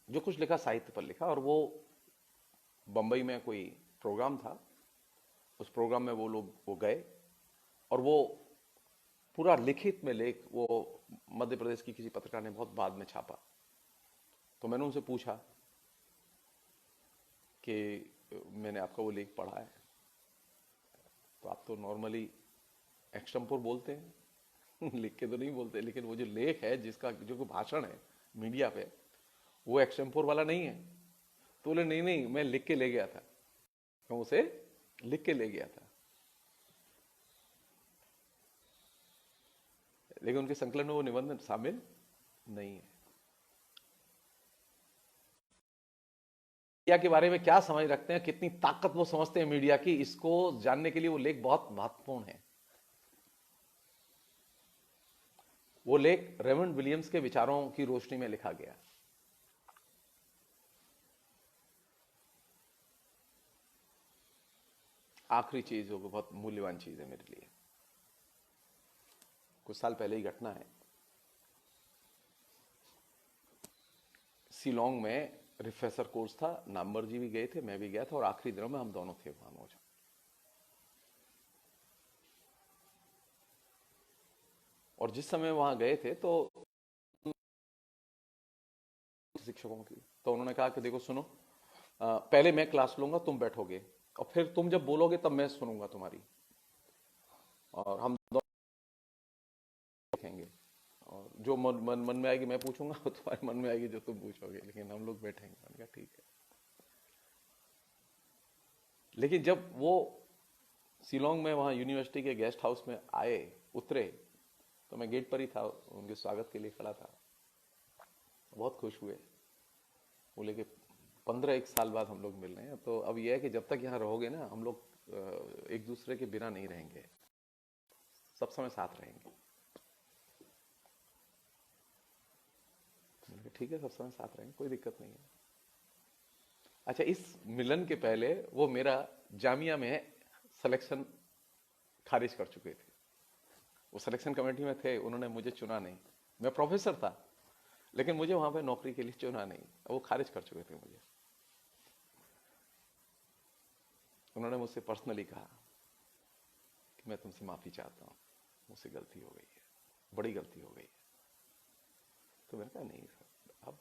जो कुछ लिखा साहित्य पर लिखा, और वो बंबई में कोई प्रोग्राम था, उस प्रोग्राम में वो गए, और वो पूरा लिखित में लेख वो मध्य प्रदेश की किसी पत्रकार ने बहुत बाद में छापा। तो मैंने उनसे पूछा कि मैंने आपका वो लेख पढ़ा है, तो आप तो नॉर्मली एक्सटेम्पोर बोलते हैं लिख के तो नहीं बोलते, लेकिन वो जो लेख है, जिसका जो भाषण है मीडिया पे, वो एक्सटेम्पोर वाला नहीं है। तो बोले नहीं नहीं, मैं लिख के ले गया था, मैं उसे लिख के ले गया था। लेकिन उनके संकलन में वो निबंध शामिल नहीं है। मीडिया के बारे में क्या समझ रखते हैं, कितनी ताकत वो समझते हैं मीडिया की, इसको जानने के लिए वो लेख बहुत महत्वपूर्ण है। वो लेख रेमंड विलियम्स के विचारों की रोशनी में लिखा गया। आखिरी चीज जो बहुत मूल्यवान चीज है मेरे लिए, कुछ साल पहले ही घटना है। शिलोंग में रिफ्रेशर कोर्स था, नामवर जी भी गए थे, मैं भी गया था, और आखिरी दिनों में हम दोनों थे वहां मौजूद। और जिस समय वहां गए थे तो शिक्षकों की, तो उन्होंने कहा कि देखो सुनो, पहले मैं क्लास लूंगा, तुम बैठोगे, और फिर तुम जब बोलोगे तब मैं सुनूंगा तुम्हारी, और हम दोनों देखेंगे, और जो मन में आएगी मैं पूछूंगा, और तुम्हारे मन में आएगी जो तुम पूछोगे, लेकिन हम लोग बैठेंगे। मैंने कहा ठीक है। लेकिन जब वो शिलोंग में वहां यूनिवर्सिटी के गेस्ट हाउस में आए, उतरे, तो मैं गेट पर ही था, उनके स्वागत के लिए खड़ा था। बहुत खुश हुए, बोले कि 15 साल बाद हम लोग मिल रहे हैं, तो अब यह है कि जब तक यहाँ रहोगे ना, हम लोग एक दूसरे के बिना नहीं रहेंगे, सब समय साथ रहेंगे। ठीक है, सब समय साथ रहेंगे, कोई दिक्कत नहीं है। अच्छा, इस मिलन के पहले वो मेरा जामिया में सिलेक्शन खारिज कर चुके थे। वो सिलेक्शन कमेटी में थे, उन्होंने मुझे चुना नहीं। मैं प्रोफेसर था, लेकिन मुझे वहां पे नौकरी के लिए चुना नहीं, वो खारिज कर चुके थे मुझे। उन्होंने मुझसे पर्सनली कहा कि मैं तुमसे माफी चाहता हूं, मुझसे गलती हो गई है, बड़ी गलती हो गई है। तो मैंने कहा नहीं सर, आप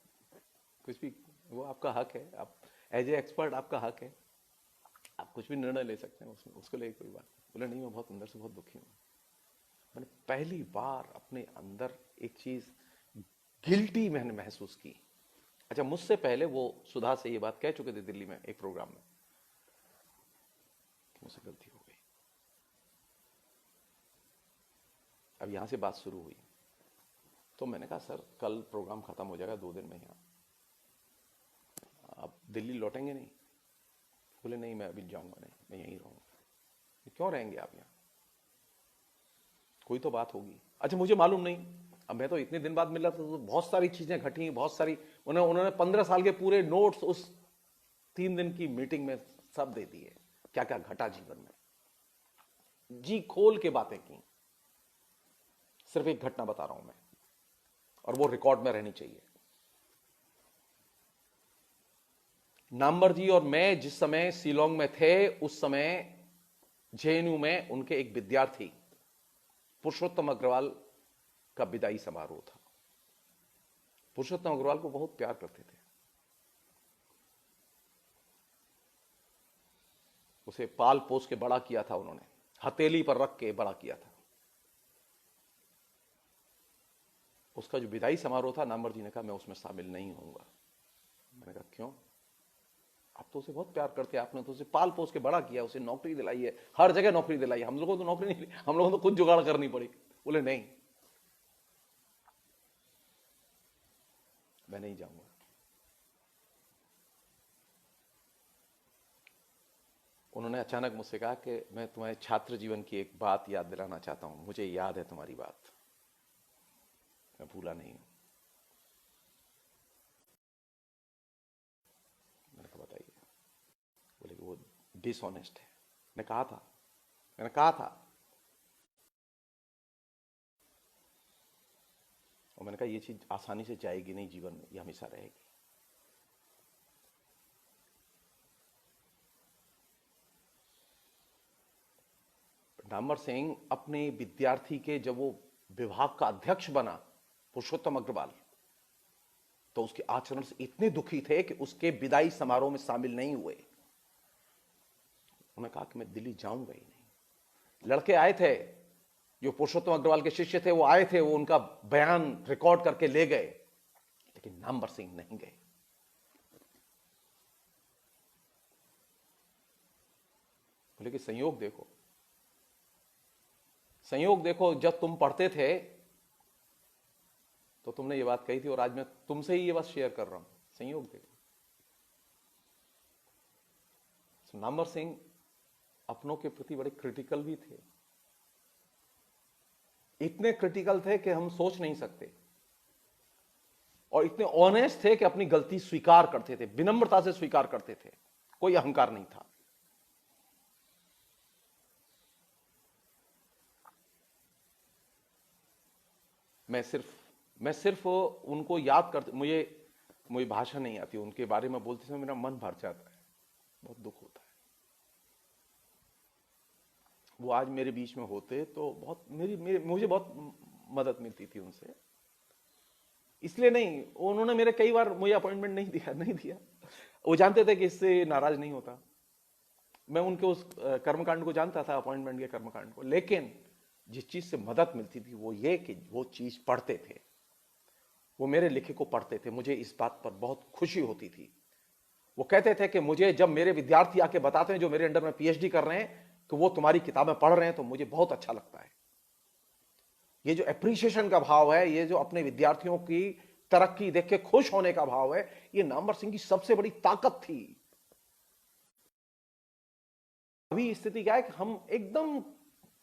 कुछ भी, वो आपका हक है, आप एज ए एक्सपर्ट आपका हक है, आप कुछ भी निर्णय ले सकते हैं उसमें, उसको लेकर कोई बात। बोले नहीं, मैं बहुत अंदर से बहुत दुखी हूं। मैंने पहली बार अपने अंदर एक चीज गिल्टी मैंने महसूस की। अच्छा, मुझसे पहले वो सुधा से ये बात कह चुके थे दिल्ली में एक प्रोग्राम में, मुझसे गलती हो गई। अब यहां से बात शुरू हुई, तो मैंने कहा सर कल प्रोग्राम खत्म हो जाएगा, 2 दिन में यहाँ, आप दिल्ली लौटेंगे नहीं? बोले नहीं, मैं अभी जाऊंगा नहीं, मैं यहीं रहूंगा। क्यों रहेंगे आप यहाँ? कोई तो बात होगी। अच्छा, मुझे मालूम नहीं, अब मैं तो इतने दिन बाद मिला था, तो बहुत सारी चीजें घटी, बहुत सारी, उन्होंने 15 साल के पूरे नोट्स उस 3 दिन की मीटिंग में सब दे दिए, क्या क्या घटा जीवन में, जी खोल के बातें की। सिर्फ एक घटना बता रहा हूं मैं, और वो रिकॉर्ड में रहनी चाहिए। नामवर जी और मैं जिस समय शिलोंग में थे, उस समय जेएनयू में उनके एक विद्यार्थी पुरुषोत्तम अग्रवाल का विदाई समारोह था। पुरुषोत्तम अग्रवाल को बहुत प्यार करते थे, उसे पाल पोस के बड़ा किया था उन्होंने, हथेली पर रख के बड़ा किया था। उसका जो विदाई समारोह था, नामवर जी ने कहा मैं उसमें शामिल नहीं होऊंगा। मैंने कहा क्यों? आप तो उसे बहुत प्यार करते हैं, आपने तो उसे पाल पोस के बड़ा किया, उसे नौकरी दिलाई है, हर जगह नौकरी दिलाई है, हम लोगों को तो नौकरी नहीं, हम लोगों को तो खुद जुगाड़ करनी पड़ी। बोले नहीं, मैं नहीं जाऊंगा। उन्होंने अचानक मुझसे कहा कि मैं तुम्हारे छात्र जीवन की एक बात याद दिलाना चाहता हूं, मुझे याद है तुम्हारी बात, मैं भूला नहीं हूं। मैंने कहा बताइए। बोले कि वो डिसऑनेस्ट है। मैंने कहा था और मैंने कहा ये चीज आसानी से जाएगी नहीं जीवन में, ये हमेशा रहेगी। नामवर सिंह अपने विद्यार्थी के जब वो विभाग का अध्यक्ष बना, पुरुषोत्तम अग्रवाल, तो उसके आचरण से इतने दुखी थे कि उसके विदाई समारोह में शामिल नहीं हुए। उन्होंने कहा कि मैं दिल्ली जाऊंगा ही नहीं। लड़के आए थे जो पुरुषोत्तम अग्रवाल के शिष्य थे, वो आए थे, वो उनका बयान रिकॉर्ड करके ले गए, लेकिन नामवर सिंह नहीं गए। बोले कि संयोग देखो, संयोग देखो, जब तुम पढ़ते थे तो तुमने ये बात कही थी और आज मैं तुमसे ही ये बात शेयर कर रहा हूं। संयोग देखो। नामवर सिंह अपनों के प्रति बड़े क्रिटिकल भी थे, इतने क्रिटिकल थे कि हम सोच नहीं सकते, और इतने ऑनेस्ट थे कि अपनी गलती स्वीकार करते थे, विनम्रता से स्वीकार करते थे, कोई अहंकार नहीं था। मैं सिर्फ उनको याद करते, मुझे भाषा नहीं आती, उनके बारे में बोलते समय मेरा मन भर जाता है, बहुत दुख होता है। वो आज मेरे बीच में होते तो बहुत मुझे बहुत मदद मिलती थी उनसे। इसलिए नहीं, उन्होंने मेरे कई बार मुझे अपॉइंटमेंट नहीं दिया। वो जानते थे कि इससे नाराज नहीं होता। मैं उनके उस कर्मकांड को जानता था, अपॉइंटमेंट के कर्मकांड को, लेकिन जिस चीज से मदद मिलती थी वो ये कि वो चीज पढ़ते थे, वो मेरे लिखे को पढ़ते थे। मुझे इस बात पर बहुत खुशी होती थी। वो कहते थे कि मुझे जब मेरे विद्यार्थी आके बताते हैं जो मेरे अंडर में पीएचडी कर रहे हैं कि वो तुम्हारी किताबें पढ़ रहे हैं, तो मुझे बहुत अच्छा लगता है। ये जो एप्रिसिएशन का भाव है, ये जो अपने विद्यार्थियों की तरक्की देख के खुश होने का भाव है, ये नामवर सिंह की सबसे बड़ी ताकत थी। अभी स्थिति क्या है कि हम एकदम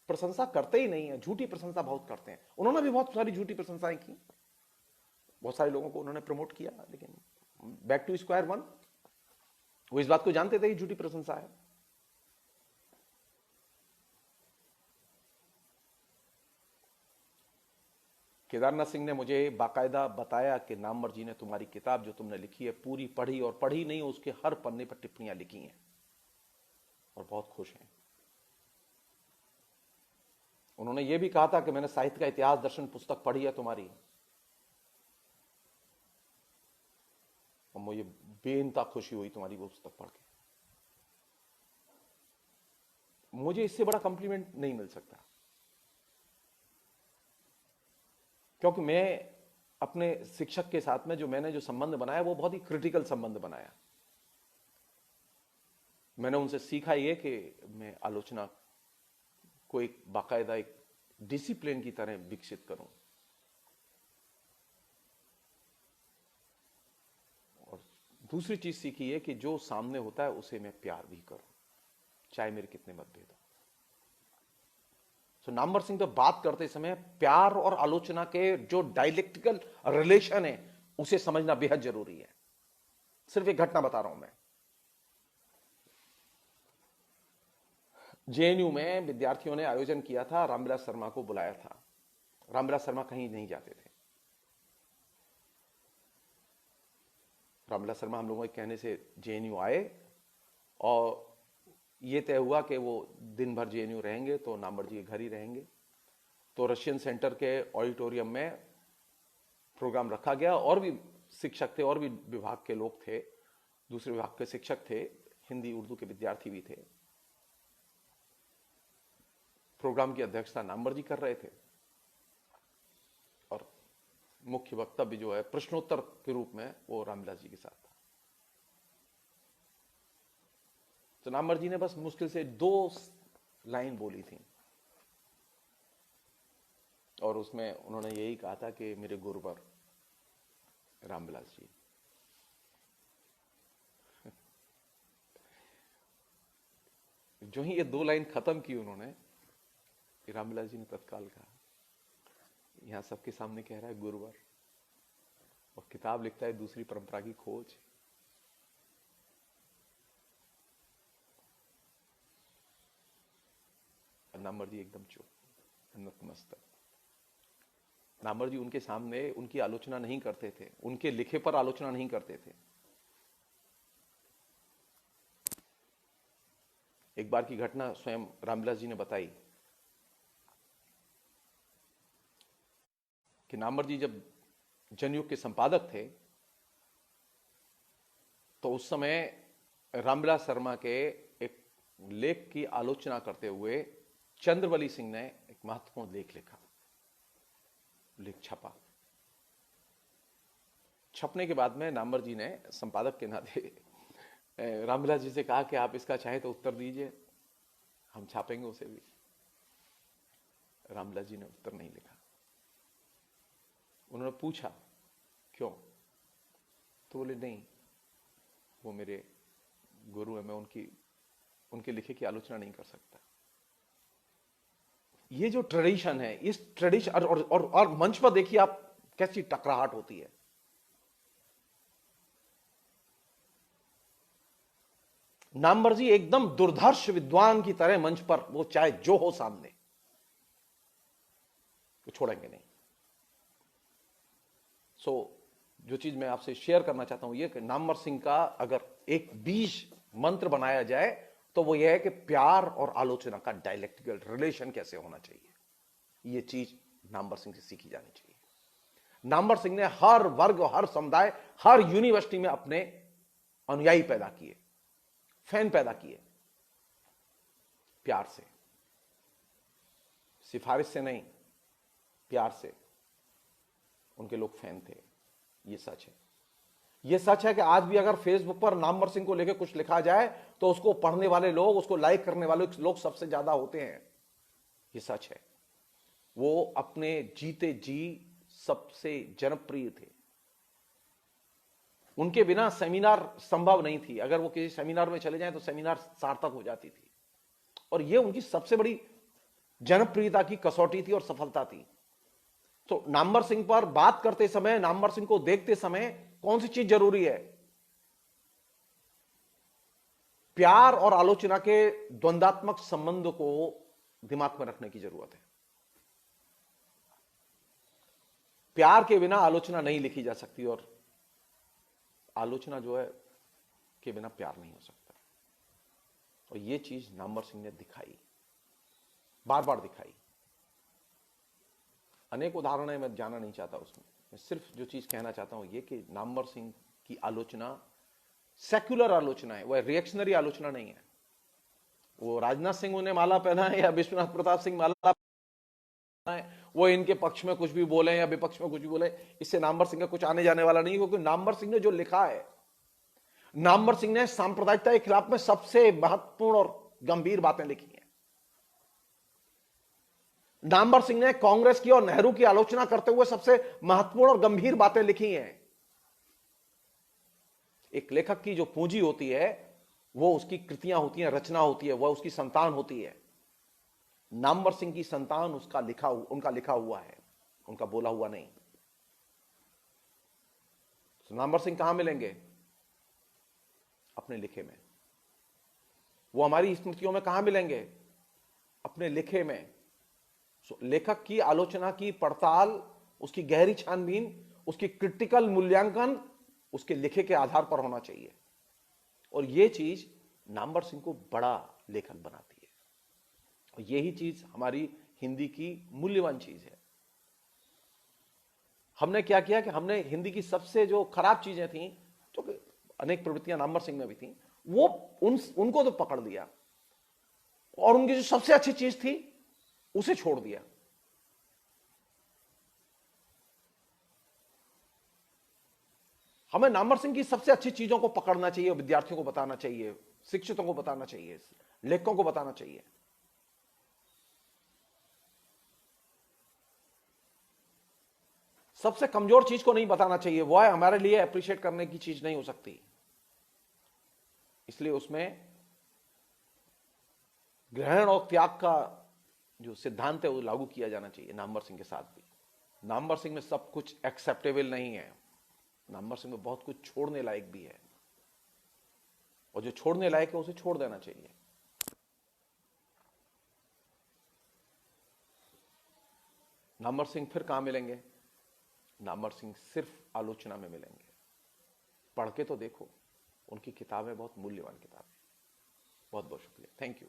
प्रशंसा करते ही नहीं है, झूठी प्रशंसा बहुत करते हैं। उन्होंने भी बहुत सारी झूठी प्रशंसाएं की, बहुत सारे लोगों को उन्होंने प्रमोट किया, लेकिन बैक टू स्क्वायर वन, वो इस बात को जानते थे कि झूठी प्रशंसा है। केदारनाथ सिंह ने मुझे बाकायदा बताया कि नामवर जी ने तुम्हारी किताब जो तुमने लिखी है पूरी पढ़ी, और पढ़ी नहीं, उसके हर पन्ने पर टिप्पणियां लिखी हैं और बहुत खुश हैं। उन्होंने यह भी कहा था कि मैंने साहित्य का इतिहास दर्शन पुस्तक पढ़ी है तुम्हारी, और मुझे बेइंतहा खुशी हुई तुम्हारी वो पुस्तक पढ़ के। मुझे इससे बड़ा कॉम्प्लीमेंट नहीं मिल सकता, क्योंकि मैं अपने शिक्षक के साथ में मैंने जो संबंध बनाया वो बहुत ही क्रिटिकल संबंध बनाया। मैंने उनसे सीखा ये कि मैं आलोचना को एक बाकायदा एक डिसिप्लिन की तरह विकसित करूं, और दूसरी चीज सीखी है कि जो सामने होता है उसे मैं प्यार भी करूं, चाहे मेरे कितने मतभेद हो। तो नामवर सिंह तो बात करते समय प्यार और आलोचना के जो डायलेक्टिकल रिलेशन है उसे समझना बेहद जरूरी है। सिर्फ एक घटना बता रहा हूं मैं। जेएनयू में विद्यार्थियों ने आयोजन किया था, रामविलास शर्मा को बुलाया था। रामविलास शर्मा कहीं नहीं जाते थे। रामविलास शर्मा हम लोगों के कहने से जेएनयू आए, और ये तय हुआ कि वो दिन भर जेएनयू रहेंगे, तो नामवर जी घर ही रहेंगे। तो रशियन सेंटर के ऑडिटोरियम में प्रोग्राम रखा गया, और भी शिक्षक थे, और भी विभाग के लोग थे, दूसरे विभाग के शिक्षक थे, हिंदी उर्दू के विद्यार्थी भी थे। प्रोग्राम की अध्यक्षता नामवर जी कर रहे थे, और मुख्य वक्तव्य जो है प्रश्नोत्तर के रूप में वो रामविलास जी के साथ था। तो नामवर जी ने बस मुश्किल से 2 लाइन बोली थी, और उसमें उन्होंने यही कहा था कि मेरे गुरुवर रामविलास जी। जो ही ये 2 लाइन खत्म की उन्होंने, रामविलास जी ने तत्काल कहा, यहां सबके सामने कह रहा है गुरुवर, और किताब लिखता है दूसरी परंपरा की खोज। नामवर जी एकदम चुप, नतमस्तक। नामवर जी उनके सामने उनकी आलोचना नहीं करते थे, उनके लिखे पर आलोचना नहीं करते थे। एक बार की घटना स्वयं रामविलास जी ने बताई कि नामवर जी जब जनयुग के संपादक थे तो उस समय रामविलास शर्मा के एक लेख की आलोचना करते हुए चंद्रवली सिंह ने एक महत्वपूर्ण लेख लिखा। लेख छपा। छपने के बाद में नामवर जी ने संपादक के नाते रामविलास जी से कहा कि आप इसका चाहे तो उत्तर दीजिए, हम छापेंगे उसे भी। रामविलास जी ने उत्तर नहीं लिखा। उन्होंने पूछा क्यों, तो बोले नहीं, वो मेरे गुरु है, मैं उनके लिखे की आलोचना नहीं कर सकता। ये जो ट्रेडिशन है, इस ट्रेडिशन और मंच पर देखिए आप कैसी टकराहट होती है। नामवर जी एकदम दुर्धर्ष विद्वान की तरह मंच पर, वो चाहे जो हो सामने, वो छोड़ेंगे नहीं। जो चीज मैं आपसे शेयर करना चाहता हूं, ये कि नामवर सिंह का अगर एक बीज मंत्र बनाया जाए तो वो ये है कि प्यार और आलोचना का डायलेक्टिकल रिलेशन कैसे होना चाहिए। ये चीज नामवर सिंह से सीखी जानी चाहिए। नामवर सिंह ने हर वर्ग, हर समुदाय, हर यूनिवर्सिटी में अपने अनुयायी पैदा किए, फैन पैदा किए, प्यार से, सिफारिश से नहीं, प्यार से उनके लोग फैन थे। ये सच है। ये सच है कि आज भी अगर फेसबुक पर नामवर सिंह को लेकर कुछ लिखा जाए तो उसको पढ़ने वाले लोग, उसको लाइक करने वाले लोग सबसे ज्यादा होते हैं। ये सच है। वो अपने जीते जी सबसे जनप्रिय थे। उनके बिना सेमिनार संभव नहीं थी। अगर वो किसी सेमिनार में चले जाएं तो सेमिनार सार्थक हो जाती थी। और ये उनकी सबसे बड़ी जनप्रियता की कसौटी थी और सफलता थी। तो नामवर सिंह पर बात करते समय, नामवर सिंह को देखते समय कौन सी चीज जरूरी है? प्यार और आलोचना के द्वंद्वात्मक संबंध को दिमाग में रखने की जरूरत है। प्यार के बिना आलोचना नहीं लिखी जा सकती और आलोचना जो है के बिना प्यार नहीं हो सकता। और यह चीज नामवर सिंह ने दिखाई, बार बार दिखाई। अनेक उदाहरण है, मैं जाना नहीं चाहता उसमें। मैं सिर्फ जो चीज कहना चाहता हूं ये कि नामवर सिंह की आलोचना सेक्युलर आलोचना है, वह रिएक्शनरी आलोचना नहीं है। वो राजनाथ सिंह उन्हें माला पहनाए या विश्वनाथ प्रताप सिंह माला पहनाए, वो इनके पक्ष में कुछ भी बोले या विपक्ष में कुछ भी बोले, इससे नामवर सिंह का कुछ आने जाने वाला नहीं। क्योंकि नामवर सिंह ने जो लिखा है, नामवर सिंह ने सांप्रदायिकता के खिलाफ में सबसे महत्वपूर्ण और गंभीर बातें लिखी हैं। नामवर सिंह ने कांग्रेस की और नेहरू की आलोचना करते हुए सबसे महत्वपूर्ण और गंभीर बातें लिखी हैं। एक लेखक की जो पूंजी होती है वो उसकी कृतियां होती हैं, रचना होती है, वह उसकी संतान होती है। नामवर सिंह की संतान उनका लिखा हुआ है, उनका बोला हुआ नहीं। तो नामवर सिंह कहां मिलेंगे? अपने लिखे में। वो हमारी स्मृतियों में कहां मिलेंगे? अपने लिखे में। लेखक की आलोचना की पड़ताल, उसकी गहरी छानबीन, उसकी क्रिटिकल मूल्यांकन उसके लिखे के आधार पर होना चाहिए। और यह चीज नामवर सिंह को बड़ा लेखक बनाती है। और यही चीज हमारी हिंदी की मूल्यवान चीज है। हमने क्या किया कि हमने हिंदी की सबसे जो खराब चीजें थी, जो कि अनेक प्रवृत्तियां नामवर सिंह में भी थी, वो उनको तो पकड़ दिया और उनकी जो सबसे अच्छी चीज थी उसे छोड़ दिया। हमें नामवर सिंह की सबसे अच्छी चीजों को पकड़ना चाहिए, विद्यार्थियों को बताना चाहिए, शिक्षितों को बताना चाहिए, लेखकों को बताना चाहिए। सबसे कमजोर चीज को नहीं बताना चाहिए, वह हमारे लिए अप्रिशिएट करने की चीज नहीं हो सकती। इसलिए उसमें ग्रहण और त्याग का जो सिद्धांत है वो लागू किया जाना चाहिए। नामवर सिंह के साथ भी, नामवर सिंह में सब कुछ एक्सेप्टेबल नहीं है। नामवर सिंह में बहुत कुछ छोड़ने लायक भी है, और जो छोड़ने लायक है उसे छोड़ देना चाहिए। नामवर सिंह फिर कहां मिलेंगे? नामवर सिंह सिर्फ आलोचना में मिलेंगे। पढ़ के तो देखो, उनकी किताबें बहुत मूल्यवान किताबें। बहुत बहुत शुक्रिया, थैंक यू।